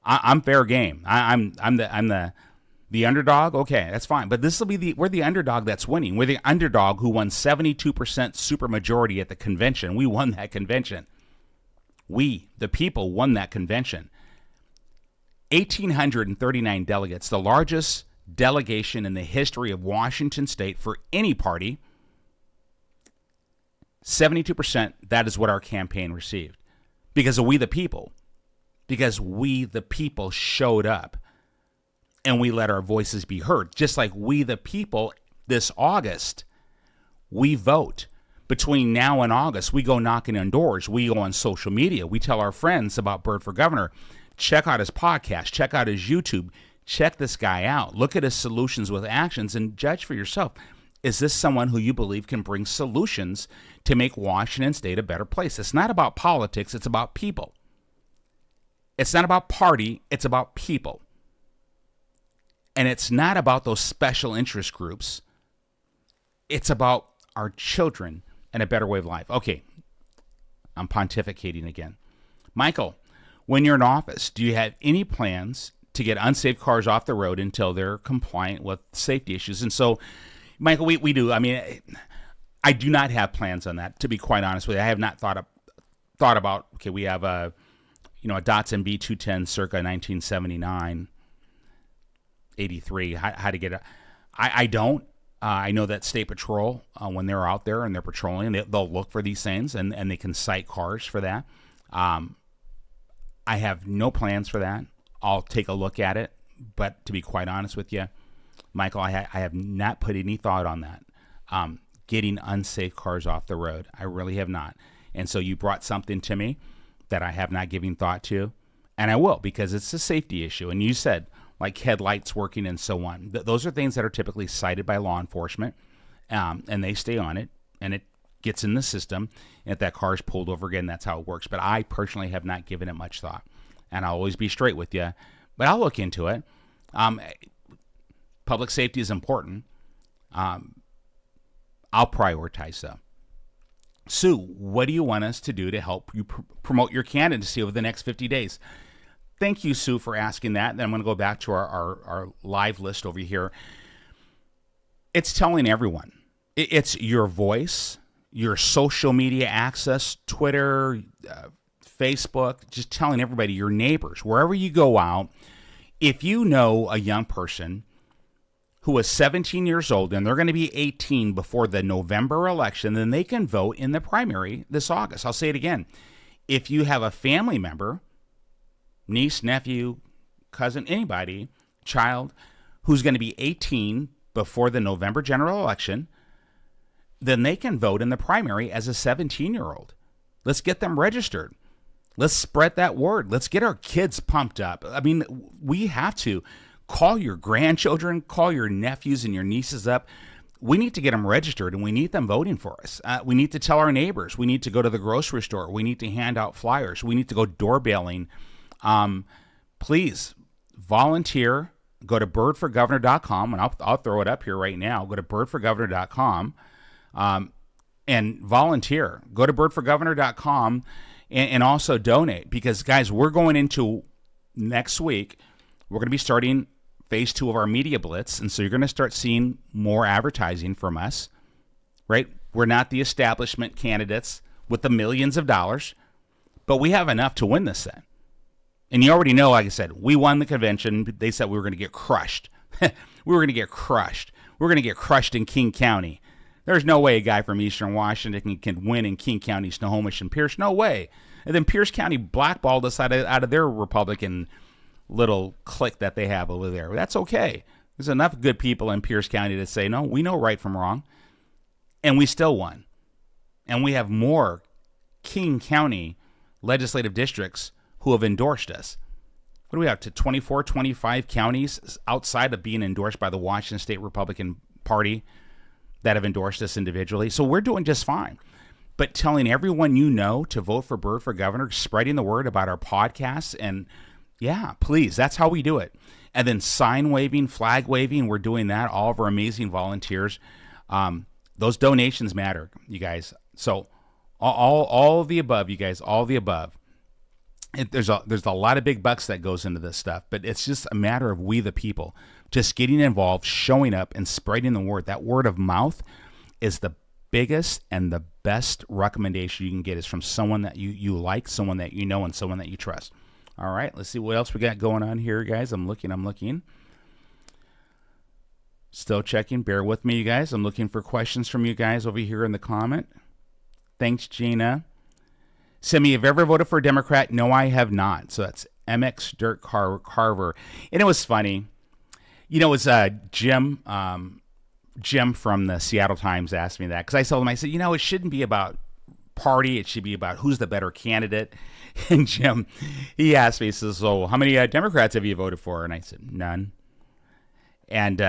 I'm fair game. I'm the underdog. Okay, that's fine. But this will be we're the underdog that's winning. We're the underdog who won 72% supermajority at the convention. We won that convention. We, the people, won that convention. 1,839 delegates, the largest delegation in the history of Washington State for any party. 72%, that is what our campaign received. Because of we the people. Because we the people showed up and we let our voices be heard. Just like we the people this August, we vote. Between now and August, we go knocking on doors. We go on social media. We tell our friends about Bird for Governor. Check out his podcast. Check out his YouTube. Check this guy out. Look at his solutions with actions and judge for yourself. Is this someone who you believe can bring solutions to make Washington State a better place? It's not about politics. It's about people. It's not about party. It's about people. And it's not about those special interest groups. It's about our children and a better way of life. Okay, I'm pontificating again. Michael, when you're in office, do you have any plans to get unsafe cars off the road until they're compliant with safety issues? And so, Michael, we do. I mean, I do not have plans on that, to be quite honest with you. I have not thought about, okay, we have a Datsun B210 circa 1979, 83, how to get it. I don't. I know that State Patrol, when they're out there and they're patrolling, they'll look for these things and they can cite cars for that. I have no plans for that. I'll take a look at it. But to be quite honest with you, Michael, I have not put any thought on that. Getting unsafe cars off the road. I really have not. And so you brought something to me that I have not given thought to. And I will, because it's a safety issue. And you said, like headlights working and so on. Those are things that are typically cited by law enforcement, and they stay on it, and it gets in the system. And if that car is pulled over again, that's how it works. But I personally have not given it much thought. And I'll always be straight with you. But I'll look into it. Public safety is important. I'll prioritize though. Sue, what do you want us to do to help you promote your candidacy over the next 50 days? Thank you, Sue, for asking that. Then I'm going to go back to our live list over here. It's telling everyone. It's your voice, your social media access, Twitter, Facebook, just telling everybody, your neighbors, wherever you go out. If you know a young person who is 17 years old and they're going to be 18 before the November election, then they can vote in the primary this August. I'll say it again. If you have a family member, niece, nephew, cousin, anybody, child, who's going to be 18 before the November general election, then they can vote in the primary as a 17-year-old. Let's get them registered. Let's spread that word. Let's get our kids pumped up. I mean, we have to call your grandchildren, call your nephews and your nieces up. We need to get them registered, and we need them voting for us. We need to tell our neighbors. We need to go to the grocery store. We need to hand out flyers. We need to go doorbelling. Please volunteer. Go to birdforgovernor.com, and I'll throw it up here right now. Go to birdforgovernor.com and volunteer. Go to birdforgovernor.com and also donate, because, guys, we're going into next week. We're going to be starting phase 2 of our media blitz, and so you're going to start seeing more advertising from us, right? We're not the establishment candidates with the millions of dollars, but we have enough to win this thing. And you already know, like I said, we won the convention. They said we were going to get crushed. We were going to get crushed. We're going to get crushed in King County. There's no way a guy from Eastern Washington can win in King County, Snohomish, and Pierce. No way. And then Pierce County blackballed us out of their Republican little clique that they have over there. That's okay. There's enough good people in Pierce County to say, no, we know right from wrong. And we still won. And we have more King County legislative districts who have endorsed us. What do we have, to 24, 25 counties outside of being endorsed by the Washington State Republican Party that have endorsed us individually? So we're doing just fine. But telling everyone you know to vote for Bird for Governor, spreading the word about our podcasts, and yeah, please, that's how we do it. And then sign waving, flag waving, we're doing that. All of our amazing volunteers. Those donations matter, you guys. So all of the above, you guys, all of the above. There's a lot of big bucks that goes into this stuff, but it's just a matter of we the people just getting involved, showing up, and spreading the word. That word of mouth is the biggest and the best recommendation you can get, is from someone that you like, someone that you know, and someone that you trust. All right, let's see what else we got going on here, guys. I'm looking. Still checking. Bear with me, you guys. I'm looking for questions from you guys over here in the comment. Thanks, Gina. Simi, have you ever voted for a Democrat? No, I have not. So that's MX Dirt Carver. And it was funny. You know, it was Jim from the Seattle Times asked me that, because I told him, I said, it shouldn't be about party. It should be about who's the better candidate. And Jim, he asked me, he says, so how many Democrats have you voted for? And I said, none. And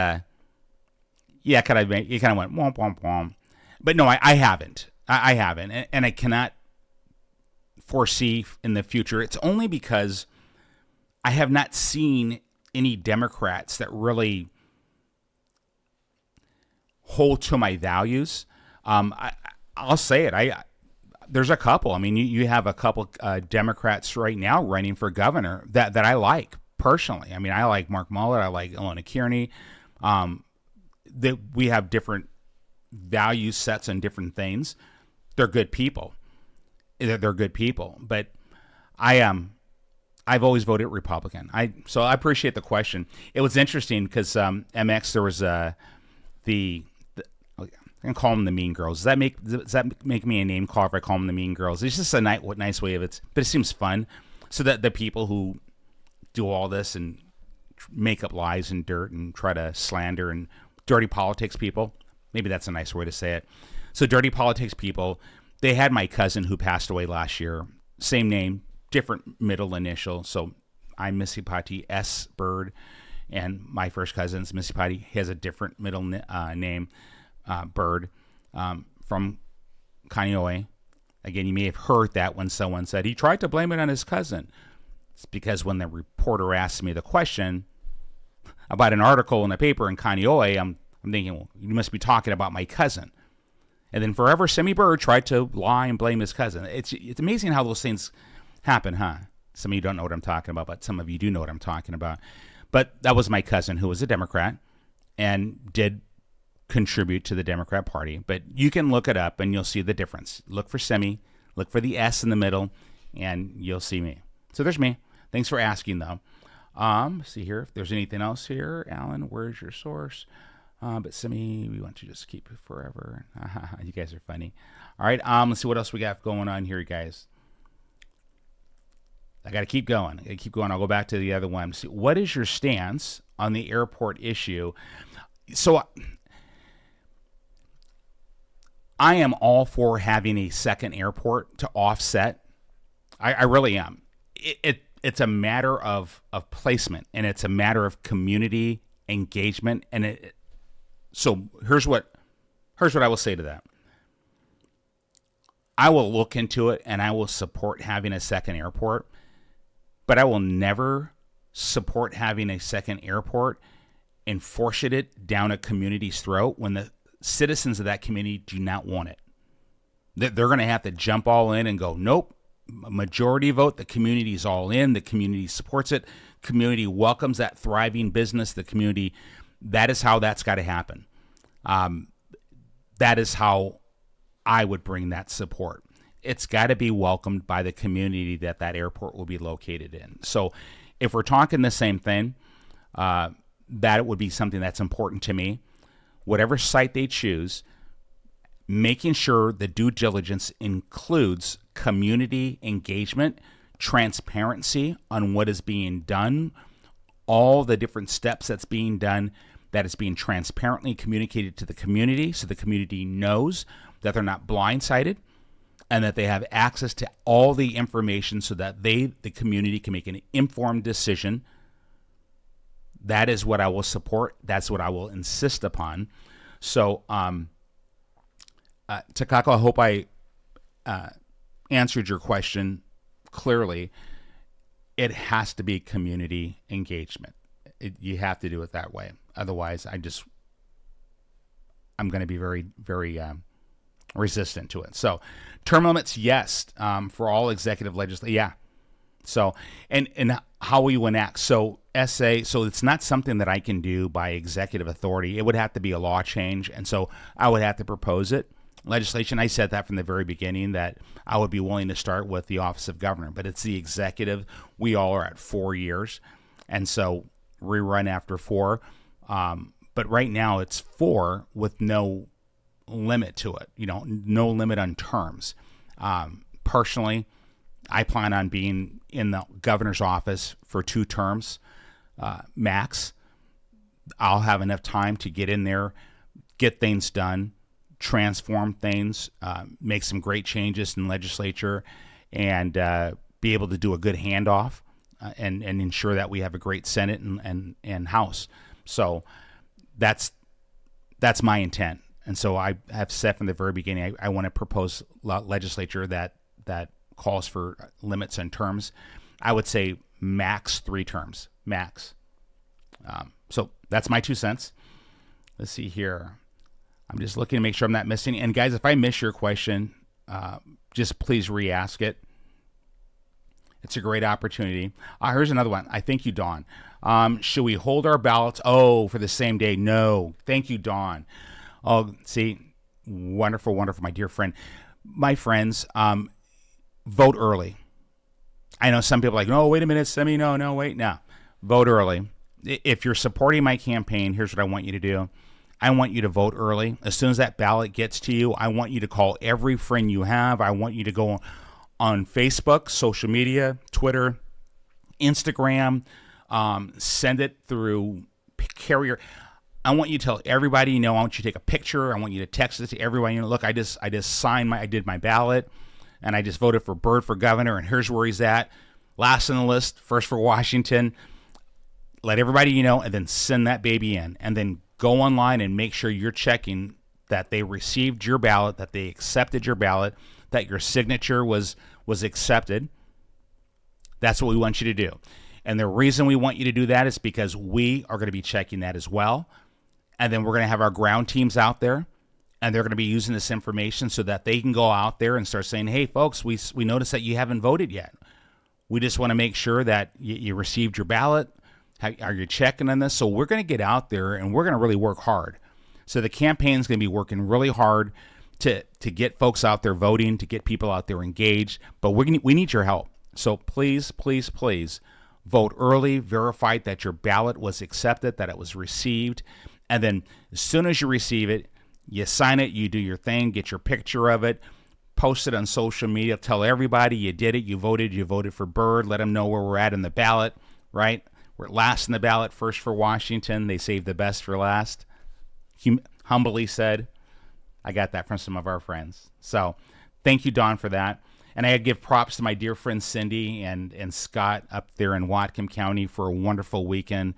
he kind of went, womp, womp, womp. But no, I haven't. I haven't. And I cannot foresee in the future. It's only because I have not seen any Democrats that really hold to my values. I'll say it. There's a couple. I mean, you have a couple Democrats right now running for governor that I like personally. I mean, I like Mark Mullet. I like Ilona Kearney. That we have different value sets and different things. They're good people. They're good people. But I've always voted Republican. So I appreciate the question. It was interesting because MX, there was I can call them the Mean Girls. Does that make me a name call if I call them the Mean Girls? It's just a nice way of it, but it seems fun. So that the people who do all this and make up lies and dirt and try to slander and dirty politics people, maybe that's a nice way to say it. So dirty politics people, they had my cousin who passed away last year. Same name, different middle initial. So I'm Missy Patti S. Bird, and my first cousin's Missy Patti. He has a different middle name. Bird, from Kaneohe. Again, you may have heard that when someone said he tried to blame it on his cousin. It's because when the reporter asked me the question about an article in the paper in Kaneohe, I'm thinking, well, you must be talking about my cousin. And then forever, Semi Bird tried to lie and blame his cousin. It's amazing how those things happen, huh? Some of you don't know what I'm talking about, but some of you do know what I'm talking about. But that was my cousin who was a Democrat and did contribute to the Democrat Party. But you can look it up and you'll see the difference. Look for Semi, look for the S in the middle, and you'll see me. So there's me. Thanks for asking, though. See here if there's anything else here. Alan, where's your source? But Semi, we want to just keep it forever. You guys are funny. All right, let's see what else we got going on here, guys. I got to keep going. I'll go back to the other one. See, what is your stance on the airport issue? So I am all for having a second airport to offset. I really am. It's a matter of placement, and it's a matter of community engagement. And so here's what I will say to that. I will look into it, and I will support having a second airport, but I will never support having a second airport and force it down a community's throat when the citizens of that community do not want it. They're going to have to jump all in and go, nope, majority vote, the community's all in, the community supports it, community welcomes that thriving business, the community, that is how that's got to happen. That is how I would bring that support. It's got to be welcomed by the community that airport will be located in. So if we're talking the same thing, that would be something that's important to me. Whatever site they choose, making sure the due diligence includes community engagement, transparency on what is being done, all the different steps that's being done, that is being transparently communicated to the community so the community knows that they're not blindsided and that they have access to all the information so that the community can make an informed decision. That is what I will support. That's what I will insist upon. So, Takako, I hope I answered your question clearly. It has to be community engagement. You have to do it that way. Otherwise, I'm going to be very, very resistant to it. So, term limits, yes, for all executive legislation, yeah. So, and how we enact. So, so it's not something that I can do by executive authority. It would have to be a law change, and so I would have to propose it. Legislation, I said that from the very beginning that I would be willing to start with the office of governor, but it's the executive. We all are at 4 years, and so rerun after 4. But right now it's 4 with no limit to it, no limit on terms. Personally, I plan on being in the governor's office for 2 terms, max. I'll have enough time to get in there, get things done, transform things, make some great changes in legislature, and be able to do a good handoff and ensure that we have a great Senate and House. So that's my intent. And so I have said from the very beginning, I want to propose legislature that calls for limits and terms. I would say max 3 terms, max. So that's my 2 cents. Let's see here. I'm just looking to make sure I'm not missing. And guys, if I miss your question, just please re-ask it. It's a great opportunity. Here's another one. I thank you, Dawn. Should we hold our ballots? Oh, for the same day? No. Thank you, Dawn. Oh, see, wonderful, wonderful, my dear friend. My friends, vote early. I know some people are like, no, wait a minute, Semi, no, wait, no. Vote early. If you're supporting my campaign, here's what I want you to do. I want you to vote early. As soon as that ballot gets to you, I want you to call every friend you have. I want you to go on Facebook, social media, Twitter, Instagram, send it through carrier. I want you to tell everybody you know. I want you to take a picture. I want you to text it to everybody. Look, I just signed I did my ballot, and I just voted for Byrd for governor, and here's where he's at. Last on the list, first for Washington. Let everybody you know, and then send that baby in. And then go online and make sure you're checking that they received your ballot, that they accepted your ballot, that your signature was accepted. That's what we want you to do. And the reason we want you to do that is because we are going to be checking that as well. And then we're going to have our ground teams out there, and they're going to be using this information so that they can go out there and start saying, hey, folks, we noticed that you haven't voted yet. We just want to make sure that you received your ballot. Are you checking on this? So we're going to get out there, and we're going to really work hard. So the campaign's going to be working really hard to get folks out there voting, to get people out there engaged. But we need your help. So please, please, please vote early. Verify that your ballot was accepted, that it was received. And then as soon as you receive it, you sign it, you do your thing, get your picture of it, post it on social media, tell everybody you did it, you voted for Byrd, let them know where we're at in the ballot, right? We're last in the ballot, first for Washington. They saved the best for last, humbly said. I got that from some of our friends. So thank you, Don, for that. And I give props to my dear friends Cindy and Scott up there in Whatcom County for a wonderful weekend.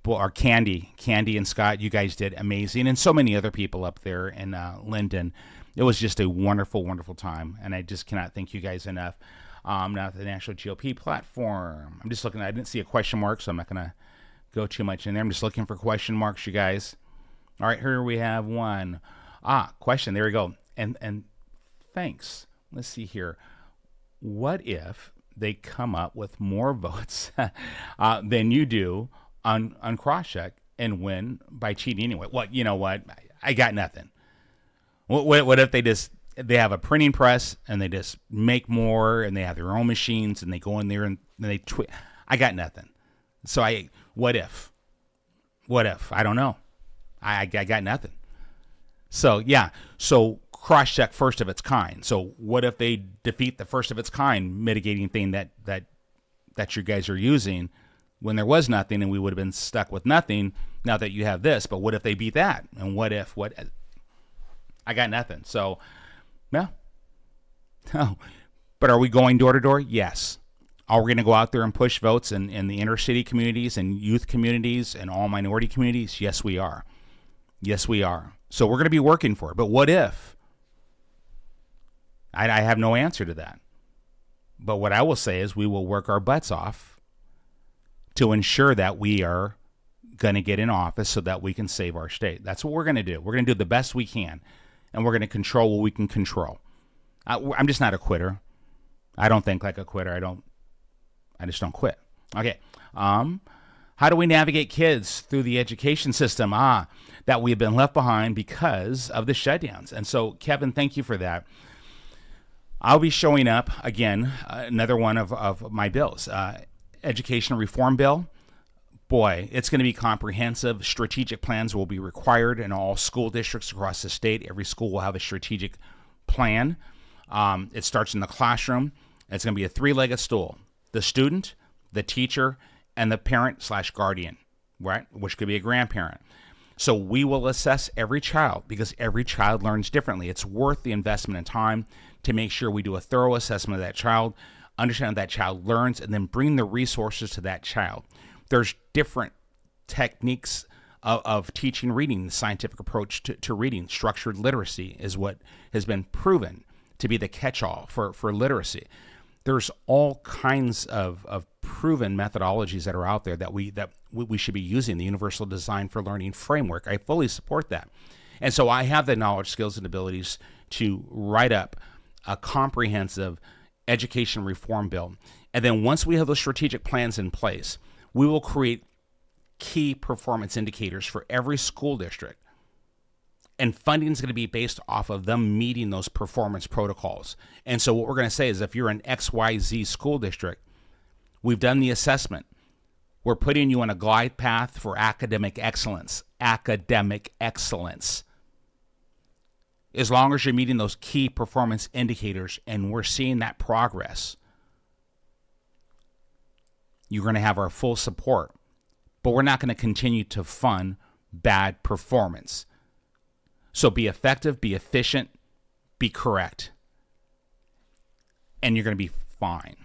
Or Candy and Scott, you guys did amazing. And so many other people up there in Linden. It was just a wonderful, wonderful time. And I just cannot thank you guys enough. Now the National GOP platform. I'm just looking. I didn't see a question mark, so I'm not going to go too much in there. I'm just looking for question marks, you guys. All right, here we have one. Question. There we go. And thanks. Let's see here. What if they come up with more votes than you do on cross-check and win by cheating anyway? Well, you know what? I got nothing. What if they have a printing press and they just make more and they have their own machines and they go in there and they tweet? I got nothing. So what if? I don't know. I got nothing. So yeah. So cross-check first of its kind. So what if they defeat the first of its kind mitigating thing that you guys are using when there was nothing and we would have been stuck with nothing now that you have this? But what if they beat that? And what? I got nothing. So, yeah. No. But are we going door to door? Yes. Are we going to go out there and push votes in the inner city communities and youth communities and all minority communities? Yes, we are. Yes, we are. So we're going to be working for it. But what if? I have no answer to that. But what I will say is we will work our butts off to ensure that we are going to get in office so that we can save our state. That's what we're going to do. We're going to do the best we can, and we're going to control what we can control. I'm just not a quitter. I don't think like a quitter. I just don't quit. Okay. How do we navigate kids through the education system? That we've been left behind because of the shutdowns. And so, Kevin, thank you for that. I'll be showing up again, another one of my bills. Education reform bill. Boy, it's going to be comprehensive. Strategic plans will be required in all school districts across the state. Every school will have a strategic plan. It starts in the classroom. It's going to be a three-legged stool. The student, the teacher, and the parent/guardian, right? Which could be a grandparent. So we will assess every child because every child learns differently. It's worth the investment in time to make sure we do a thorough assessment of that child, understand how that child learns, and then bring the resources to that child. There's different techniques of teaching reading. The scientific approach to reading, structured literacy, is what has been proven to be the catch-all for literacy. There's all kinds of proven methodologies that are out there that we should be using. The Universal Design for Learning framework, I fully support that. And so I have the knowledge, skills, and abilities to write up a comprehensive education reform bill. And then once we have those strategic plans in place, we will create key performance indicators for every school district. And funding is going to be based off of them meeting those performance protocols. And so what we're going to say is if you're an XYZ school district, we've done the assessment. We're putting you on a glide path for academic excellence. Academic excellence. As long as you're meeting those key performance indicators and we're seeing that progress, you're going to have our full support. But we're not going to continue to fund bad performance. So be effective, be efficient, be correct. And you're going to be fine.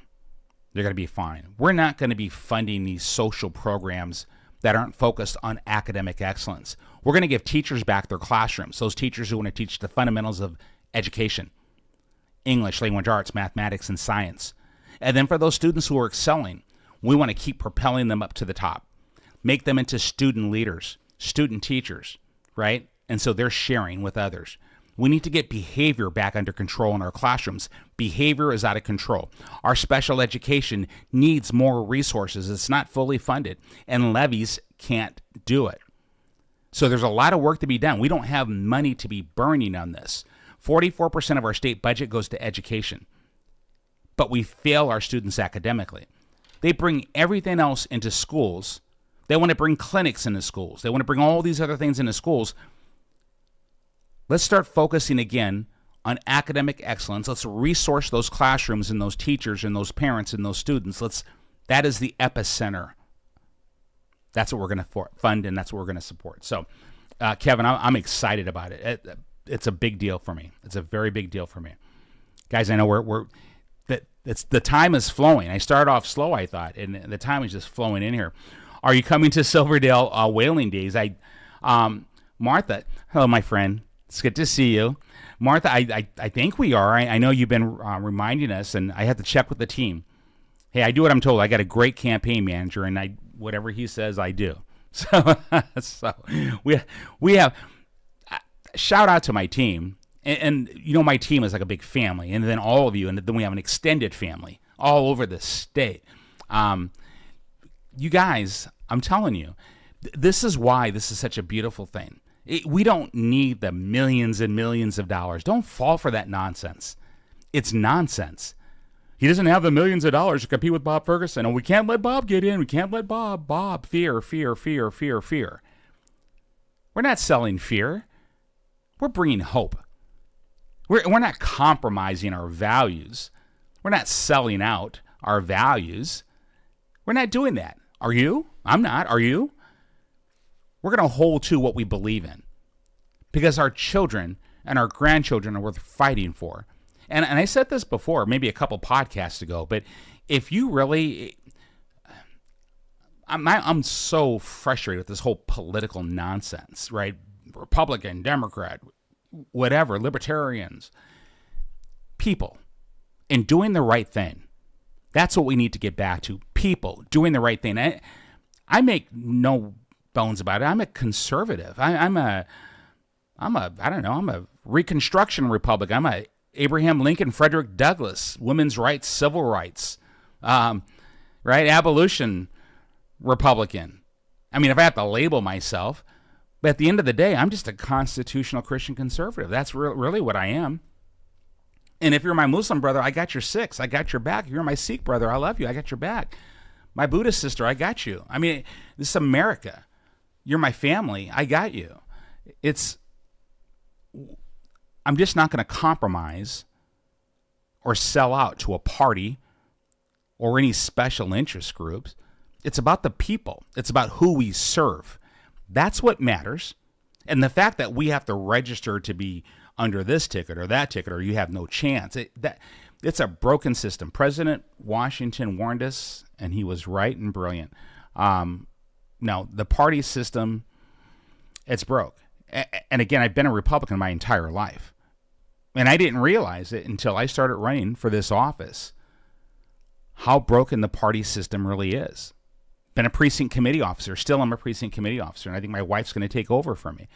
You're going to be fine. We're not going to be funding these social programs that aren't focused on academic excellence. We're going to give teachers back their classrooms, those teachers who want to teach the fundamentals of education, English, language arts, mathematics, and science. And then for those students who are excelling, we want to keep propelling them up to the top, make them into student leaders, student teachers, right? And so they're sharing with others. We need to get behavior back under control in our classrooms. Behavior is out of control. Our special education needs more resources. It's not fully funded, and levies can't do it. So there's a lot of work to be done. We don't have money to be burning on this. 44% of our state budget goes to education, but we fail our students academically. They bring everything else into schools. They want to bring clinics into schools. They want to bring all these other things into schools. Let's start focusing again on academic excellence. Let's resource those classrooms and those teachers and those parents and those students. That is the epicenter. That's what we're going to fund, and that's what we're going to support. So, Kevin, I'm excited about it. it's a big deal for me. It's a very big deal for me, guys. I know the time is flowing. I started off slow, I thought, and the time is just flowing in here. Are you coming to Silverdale Whaling Days? Martha, hello, my friend. It's good to see you. Martha, I think we are. I know you've been reminding us, and I have to check with the team. Hey, I do what I'm told. I got a great campaign manager, and whatever he says, I do. So we have shout out to my team, and my team is like a big family, and then all of you, and then we have an extended family all over the state. You guys, I'm telling you, this is why this is such a beautiful thing. We don't need the millions and millions of dollars. Don't fall for that nonsense. It's nonsense. He doesn't have the millions of dollars to compete with Bob Ferguson. And we can't let Bob get in. We can't let Bob. Fear, fear, fear, fear, fear. We're not selling fear. We're bringing hope. We're not compromising our values. We're not selling out our values. We're not doing that. Are you? I'm not. Are you? We're going to hold to what we believe in, because our children and our grandchildren are worth fighting for. And I said this before, maybe a couple podcasts ago, but if you really, I'm so frustrated with this whole political nonsense, right? Republican, Democrat, whatever, libertarians, people, and doing the right thing. That's what we need to get back to. People doing the right thing. I make no bones about it. I'm a conservative. I'm a Reconstruction Republican. I'm a Abraham Lincoln, Frederick Douglass, women's rights, civil rights, right? Abolition Republican. I mean, if I have to label myself, but at the end of the day, I'm just a constitutional Christian conservative. That's really what I am. And if you're my Muslim brother, I got your six. I got your back. If you're my Sikh brother, I love you. I got your back. My Buddhist sister, I got you. I mean, this is America. You're my family. I got you. I'm just not going to compromise or sell out to a party or any special interest groups. It's about the people. It's about who we serve. That's what matters. And the fact that we have to register to be under this ticket or that ticket, or you have no chance, it's a broken system. President Washington warned us, and he was right and brilliant. Now, the party system, it's broke. And again, I've been a Republican my entire life. And I didn't realize it until I started running for this office, how broken the party system really is. Been a precinct committee officer. Still I'm a precinct committee officer. And I think my wife's going to take over for me.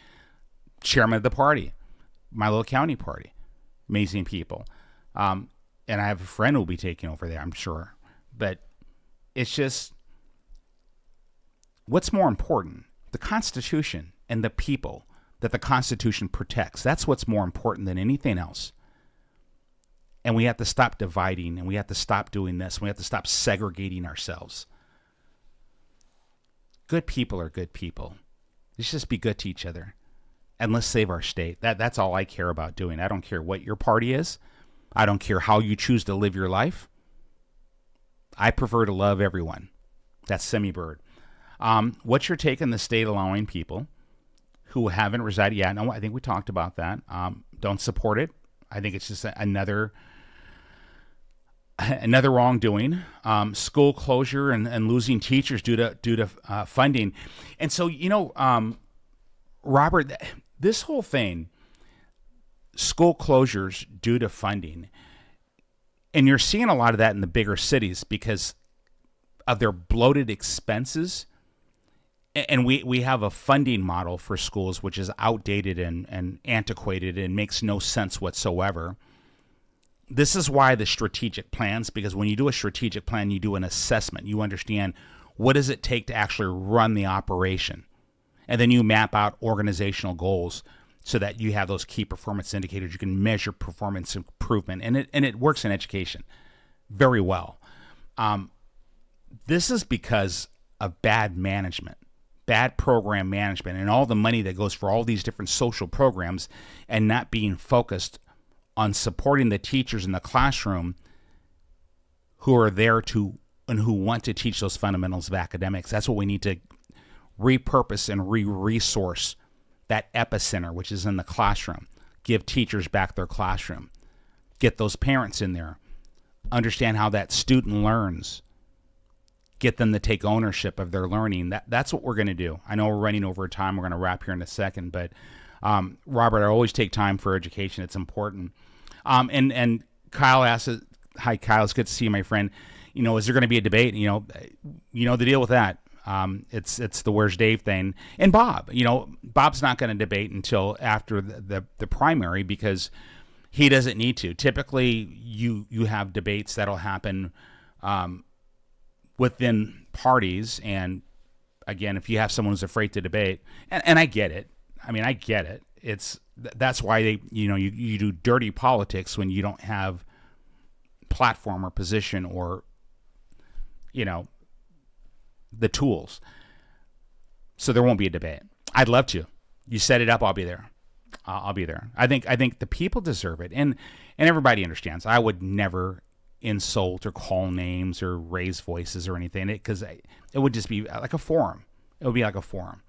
Chairman of the party. My little county party. Amazing people. And I have a friend who will be taking over there, I'm sure. But it's just, what's more important? The Constitution and the people that the Constitution protects. That's what's more important than anything else. And we have to stop dividing, and we have to stop doing this. We have to stop segregating ourselves. Good people are good people. Let's just be good to each other. And let's save our state. That's all I care about doing. I don't care what your party is. I don't care how you choose to live your life. I prefer to love everyone. That's Semi Bird. What's your take on the state allowing people who haven't resided yet? No, I think we talked about that. Don't support it. I think it's just another wrongdoing. School closure and losing teachers due to funding. And so, Robert, this whole thing, school closures due to funding, and you're seeing a lot of that in the bigger cities because of their bloated expenses. And we have a funding model for schools which is outdated and antiquated and makes no sense whatsoever. This is why the strategic plans, because when you do a strategic plan, you do an assessment. You understand what does it take to actually run the operation. And then you map out organizational goals so that you have those key performance indicators. You can measure performance improvement. And it works in education very well. This is because of bad management. Bad program management and all the money that goes for all these different social programs and not being focused on supporting the teachers in the classroom who are there to and who want to teach those fundamentals of academics. That's what we need to repurpose and resource that epicenter, which is in the classroom. give teachers back their classroom, get those parents in there, understand how that student learns, get them to take ownership of their learning. That's what we're going to do. I know we're running over time. We're going to wrap here in a second, but Robert, I always take time for education. It's important. And Kyle asks, hi, Kyle. It's good to see you, my friend. Is there going to be a debate? The deal with that. It's the where's Dave thing. And Bob, Bob's not going to debate until after the primary because he doesn't need to. Typically, you have debates that'll happen within parties. And again, if you have someone who's afraid to debate, and I get it. I get it. That's why you do dirty politics when you don't have platform or position or the tools. So there won't be a debate. I'd love to. You set it up, I'll be there. I'll be there. I think the people deserve it, and everybody understands. I would never insult or call names or raise voices or anything, because it would just be like a forum. It would be like a forum.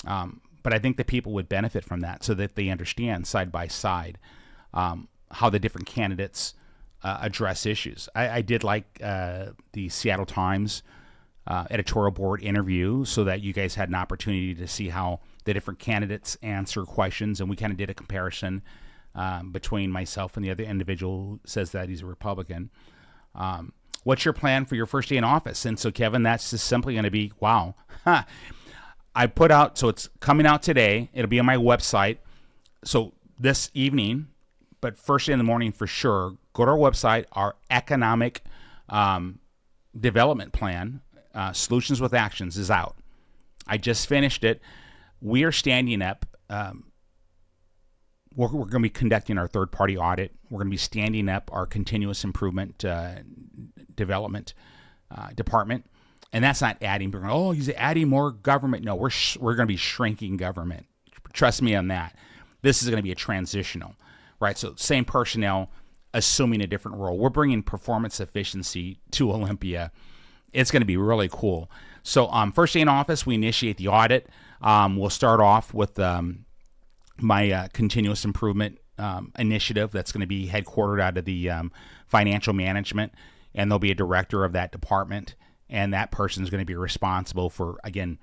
But I think the people would benefit from that, so that they understand side by side how the different candidates address issues. I did like the Seattle Times editorial board interview, so that you guys had an opportunity to see how the different candidates answer questions, and we kind of did a comparison between myself and the other individual who says that he's a Republican. What's your plan for your first day in office? And so, Kevin, that's just simply going to be, wow. I put out, so it's coming out today. It'll be on my website. So this evening, but first day in the morning for sure, go to our website. Our economic development plan, Solutions with Actions, is out. I just finished it. We are standing up. We're going to be conducting our third-party audit. We're going to be standing up our continuous improvement development department. And that's not adding. We're going, he's adding more government. No, we're going to be shrinking government. Trust me on that. This is going to be a transitional, right? So same personnel, assuming a different role. We're bringing performance efficiency to Olympia. It's going to be really cool. So first day in office, we initiate the audit. We'll start off with my continuous improvement initiative that's going to be headquartered out of the financial management, and there'll be a director of that department, and that person is going to be responsible for, again,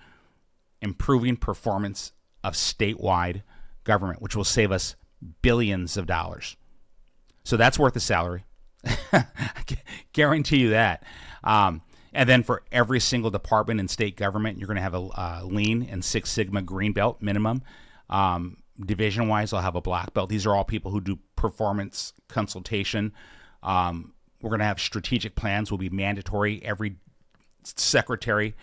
improving performance of statewide government, which will save us billions of dollars. So that's worth the salary. I guarantee you that. And then for every single department in state government, you're going to have a Lean and Six Sigma green belt minimum. Division-wise, I'll have a black belt. These are all people who do performance consultation. We're going to have strategic plans will be mandatory. Every secretary,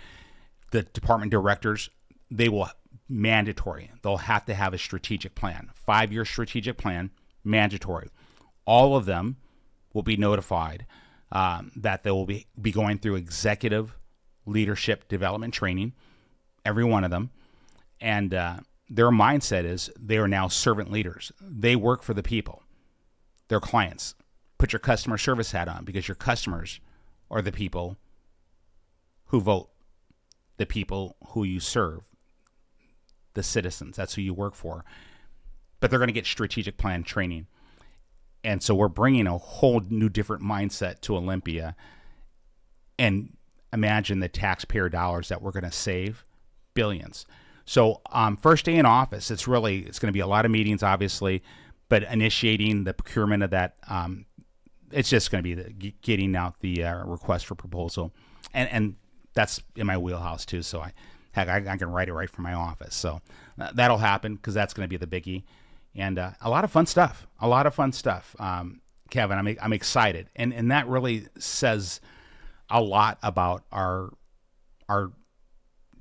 the department directors, they will mandatory. They'll have to have a strategic plan, 5-year strategic plan, mandatory. All of them will be notified that they will be going through executive leadership development training, every one of them. And their mindset is they are now servant leaders. They work for the people, their clients. Put your customer service hat on, because your customers are the people who vote, the people who you serve, the citizens. That's who you work for. But they're going to get strategic plan training. And so we're bringing a whole new different mindset to Olympia. And imagine the taxpayer dollars that we're going to save, billions. So first day in office, it's going to be a lot of meetings, obviously, but initiating the procurement of that, it's just going to be getting out the request for proposal. And that's in my wheelhouse too. So I can write it right from my office. So that'll happen, because that's going to be the biggie. And a lot of fun stuff. Kevin, I'm excited. And that really says a lot about our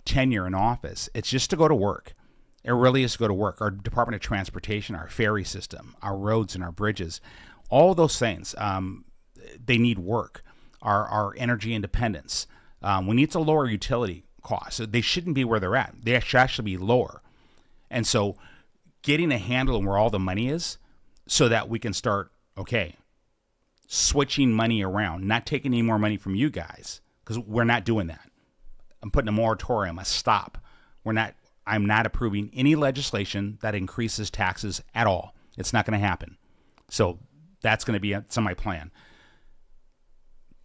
tenure in office. It's just to go to work. It really is to go to work. Our Department of Transportation, our ferry system, our roads and our bridges, all those things, they need work. Our energy independence. We need to lower utility costs. They shouldn't be where they're at. They should actually be lower. And so getting a handle on where all the money is, so that we can start, switching money around, not taking any more money from you guys, because we're not doing that. I'm putting a moratorium, a stop. I'm not approving any legislation that increases taxes at all. It's not going to happen. So that's going to be some of my plan.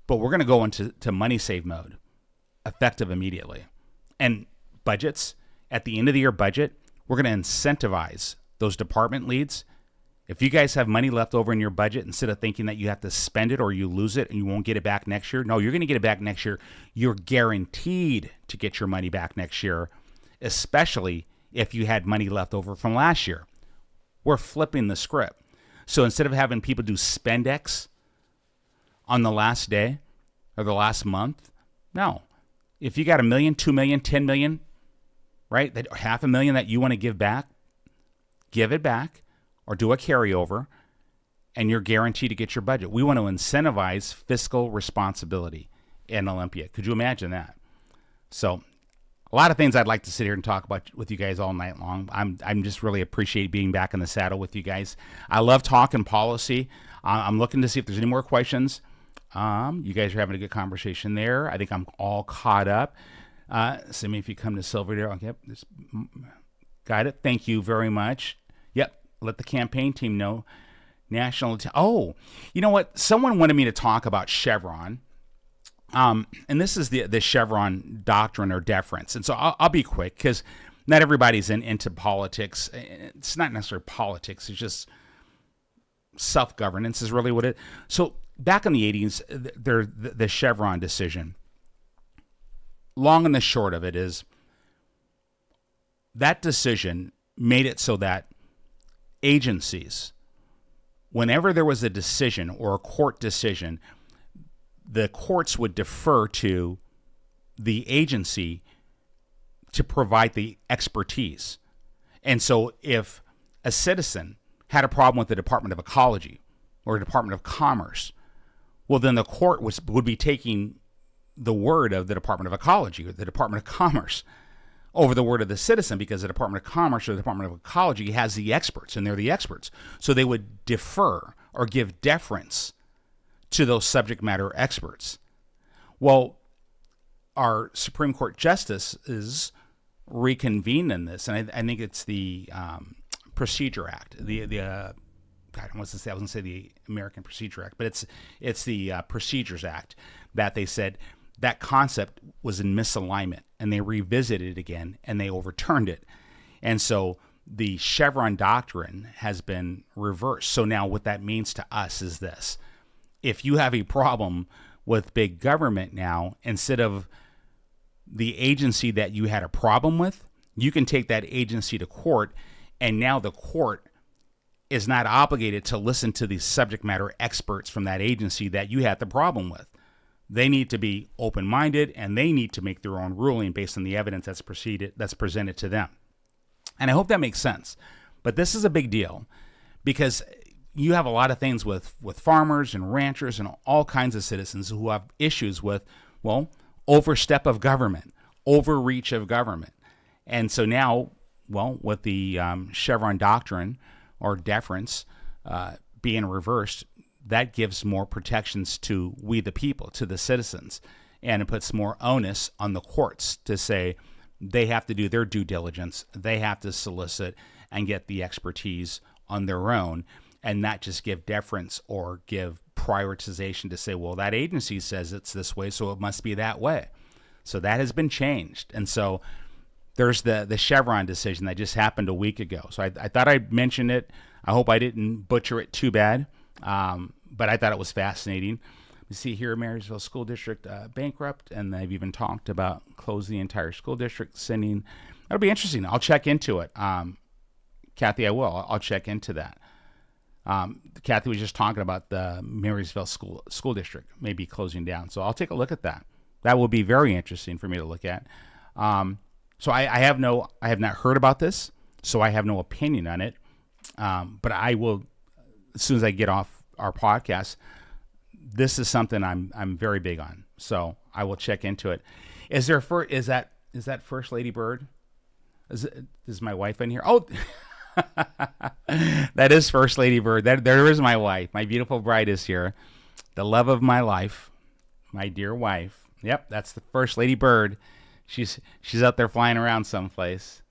But we're going to go into money save mode, effective immediately. And budgets, at the end of the year budget, we're going to incentivize those department leads. If you guys have money left over in your budget, instead of thinking that you have to spend it or you lose it and you won't get it back next year, no, you're going to get it back next year. You're guaranteed to get your money back next year, especially if you had money left over from last year. We're flipping the script. So instead of having people do spendex on the last day or the last month, no. If you got $1 million, $2 million, $10 million, right, that $500,000 that you want to give back, give it back or do a carryover, and you're guaranteed to get your budget. We want to incentivize fiscal responsibility in Olympia. Could you imagine that? So a lot of things I'd like to sit here and talk about with you guys all night long. I'm just really appreciate being back in the saddle with you guys. I love talking policy. I'm looking to see if there's any more questions. You guys are having a good conversation there. I think I'm all caught up. Send me if you come to Silverdale. Yep, got it. Thank you very much. Yep, let the campaign team know. Oh, you know what? Someone wanted me to talk about Chevron. And this is the Chevron doctrine or deference. And so I'll be quick because not everybody's into politics. It's not necessarily politics. It's just self-governance is really what it. So back in the 80s, the Chevron decision, long and the short of it is that decision made it so that agencies, whenever there was a decision or a court decision, the courts would defer to the agency to provide the expertise. And so if a citizen had a problem with the Department of Ecology or Department of Commerce, well, then the court would be taking the word of the Department of Ecology or the Department of Commerce over the word of the citizen, because the Department of Commerce or the Department of Ecology has the experts, and they're the experts. So they would defer or give deference to those subject matter experts. Well, our Supreme Court justices reconvened in this, and I think it's the Procedure Act. God, I was going to say the American Procedure Act, but it's the Procedures Act that they said that concept was in misalignment, and they revisited it again, and they overturned it. And so the Chevron doctrine has been reversed. So now what that means to us is this. If you have a problem with big government now, instead of the agency that you had a problem with, you can take that agency to court, and now the court is not obligated to listen to the subject matter experts from that agency that you had the problem with. They need to be open-minded, and they need to make their own ruling based on the evidence that's presented to them. And I hope that makes sense. But this is a big deal because you have a lot of things with farmers and ranchers and all kinds of citizens who have issues with, well, overstep of government, overreach of government. And so now, well, with the Chevron doctrine or deference being reversed, that gives more protections to we the people, to the citizens. And it puts more onus on the courts to say they have to do their due diligence. They have to solicit and get the expertise on their own, and not just give deference or give prioritization to say, well, that agency says it's this way, so it must be that way. So that has been changed. And so there's the Chevron decision that just happened a week ago. So I thought I'd mention it. I hope I didn't butcher it too bad, but I thought it was fascinating. You see here, Marysville School District bankrupt, and they've even talked about closing the entire school district, sending. That'll be interesting. I'll check into it. Kathy, I will. I'll check into that. Kathy was just talking about the Marysville school district maybe closing down. So I'll take a look at that. That will be very interesting for me to look at. So I have not heard about this, so I have no opinion on it. But I will, as soon as I get off our podcast, this is something I'm very big on. So I will check into it. Is that First Lady Bird? Is my wife in here? Oh, that is First Lady Bird. There is my wife. My beautiful bride is here. The love of my life, my dear wife. Yep, that's the First Lady Bird. She's out there flying around someplace.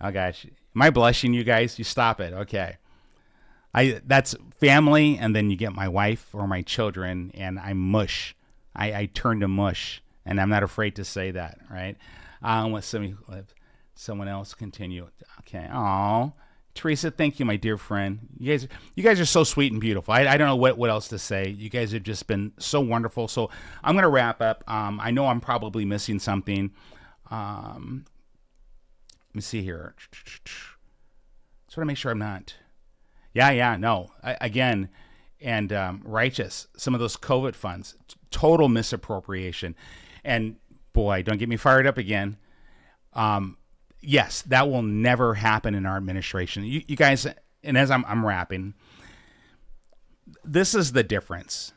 Oh gosh, am I blushing, you guys? You stop it. Okay. That's family, and then you get my wife or my children, and I mush. I turn to mush, and I'm not afraid to say that, right? Let someone else continue. Okay. Oh, Teresa, thank you, my dear friend. You guys are so sweet and beautiful. I don't know what else to say. You guys have just been so wonderful. So I'm going to wrap up. I know I'm probably missing something. Let me see here. Just want to make sure I'm not. No. Again, and righteous. Some of those COVID funds, total misappropriation. And boy, don't get me fired up again. Yes, that will never happen in our administration. You guys, and as I'm wrapping, this is the difference.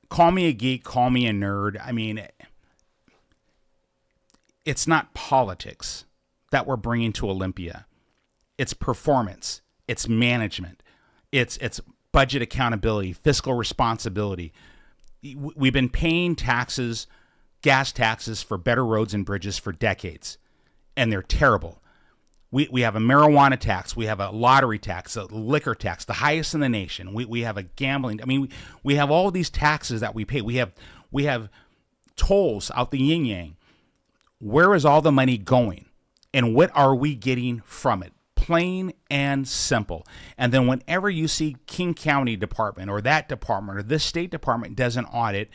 Call me a geek, call me a nerd. I mean, it's not politics that we're bringing to Olympia. It's performance. It's management. It's budget accountability, fiscal responsibility. We've been paying taxes, gas taxes for better roads and bridges for decades, and they're terrible. We have a marijuana tax. We have a lottery tax, a liquor tax, the highest in the nation. We have a gambling. I mean, we have all these taxes that we pay. We have tolls out the yin yang. Where is all the money going? And what are we getting from it? Plain and simple. And then whenever you see King County Department or that department or this state department does an audit,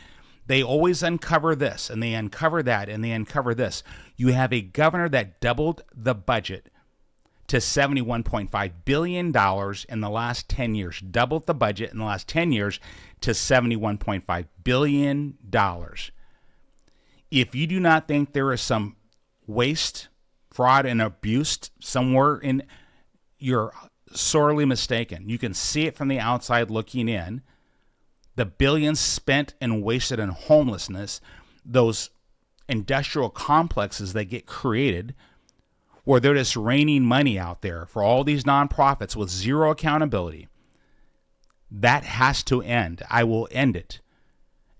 they always uncover this and they uncover that and they uncover this. You have a governor that doubled the budget to $71.5 billion in the last 10 years. Doubled the budget in the last 10 years to $71.5 billion. If you do not think there is some waste, fraud, and abuse somewhere in, you're sorely mistaken. You can see it from the outside looking in. The billions spent and wasted in homelessness, those industrial complexes that get created where they're just raining money out there for all these nonprofits with zero accountability. That has to end. I will end it.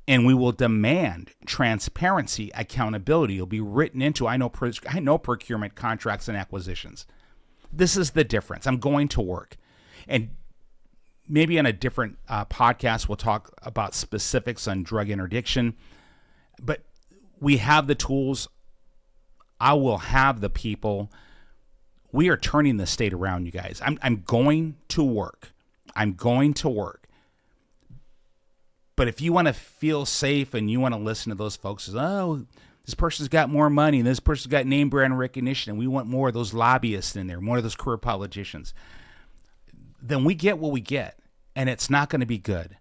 And we will demand transparency, accountability. It'll be written into, I know procurement contracts and acquisitions. This is the difference. I'm going to work. And maybe on a different podcast, we'll talk about specifics on drug interdiction. But we have the tools. I will have the people. We are turning the state around, you guys. I'm going to work. I'm going to work. But if you want to feel safe and you want to listen to those folks, oh, this person's got more money, and this person's got name brand recognition, and we want more of those lobbyists in there, more of those career politicians, then we get what we get, and it's not going to be good.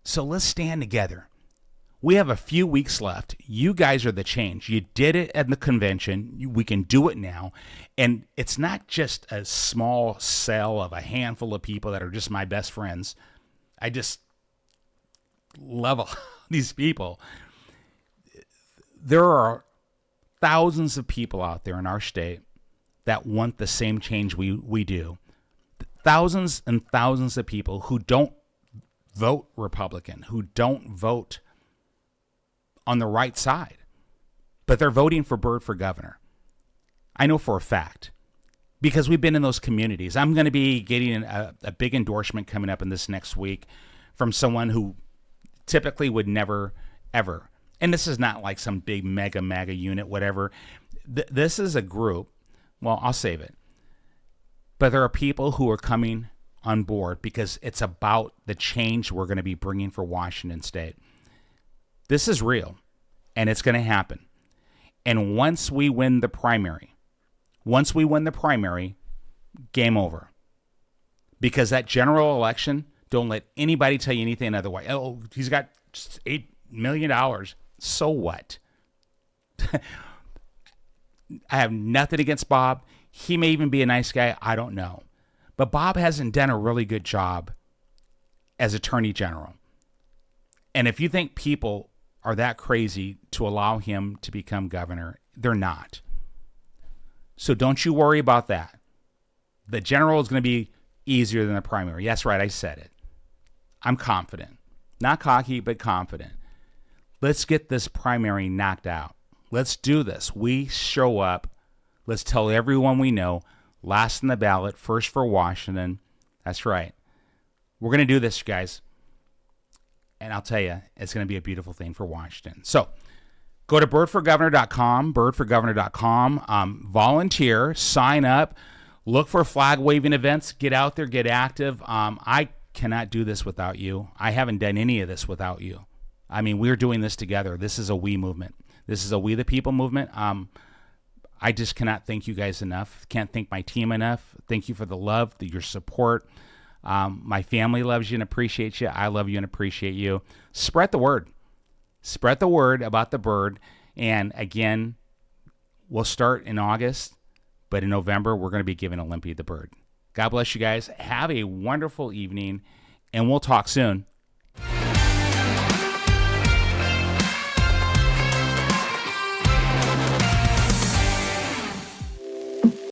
So let's stand together. We have a few weeks left. You guys are the change. You did it at the convention. We can do it now. And it's not just a small cell of a handful of people that are just my best friends. I just love all these people. There are thousands of people out there in our state that want the same change we do. Thousands and thousands of people who don't vote Republican, who don't vote on the right side, but they're voting for Byrd for governor. I know for a fact because we've been in those communities. I'm going to be getting a big endorsement coming up in this next week from someone who typically would never, ever. And this is not like some big mega unit, whatever. This is a group. Well, I'll save it. But there are people who are coming on board because it's about the change we're going to be bringing for Washington State. This is real, and it's going to happen. And once we win the primary, game over. Because that general election, don't let anybody tell you anything otherwise. Oh, he's got $8 million. So what? I have nothing against Bob. He may even be a nice guy. I don't know. But Bob hasn't done a really good job as Attorney General. And if you think people are that crazy to allow him to become governor, they're not. So don't you worry about that. The general is going to be easier than the primary. That's right, I said it. I'm confident. Not cocky, but confident. Let's get this primary knocked out. Let's do this. We show up. Let's tell everyone we know, last in the ballot, first for Washington. That's right. We're going to do this, guys. And I'll tell you, it's going to be a beautiful thing for Washington. So go to birdforgovernor.com, volunteer, sign up, look for flag waving events, get out there, get active. I cannot do this without you. I haven't done any of this without you. I mean, we're doing this together. This is a we movement. This is a we the people movement. I just cannot thank you guys enough. Can't thank my team enough. Thank you for the love, your support. My family loves you and appreciates you. I love you and appreciate you. Spread the word. Spread the word about the bird. And again, we'll start in August, but in November, we're going to be giving Olympia the bird. God bless you guys. Have a wonderful evening, and we'll talk soon.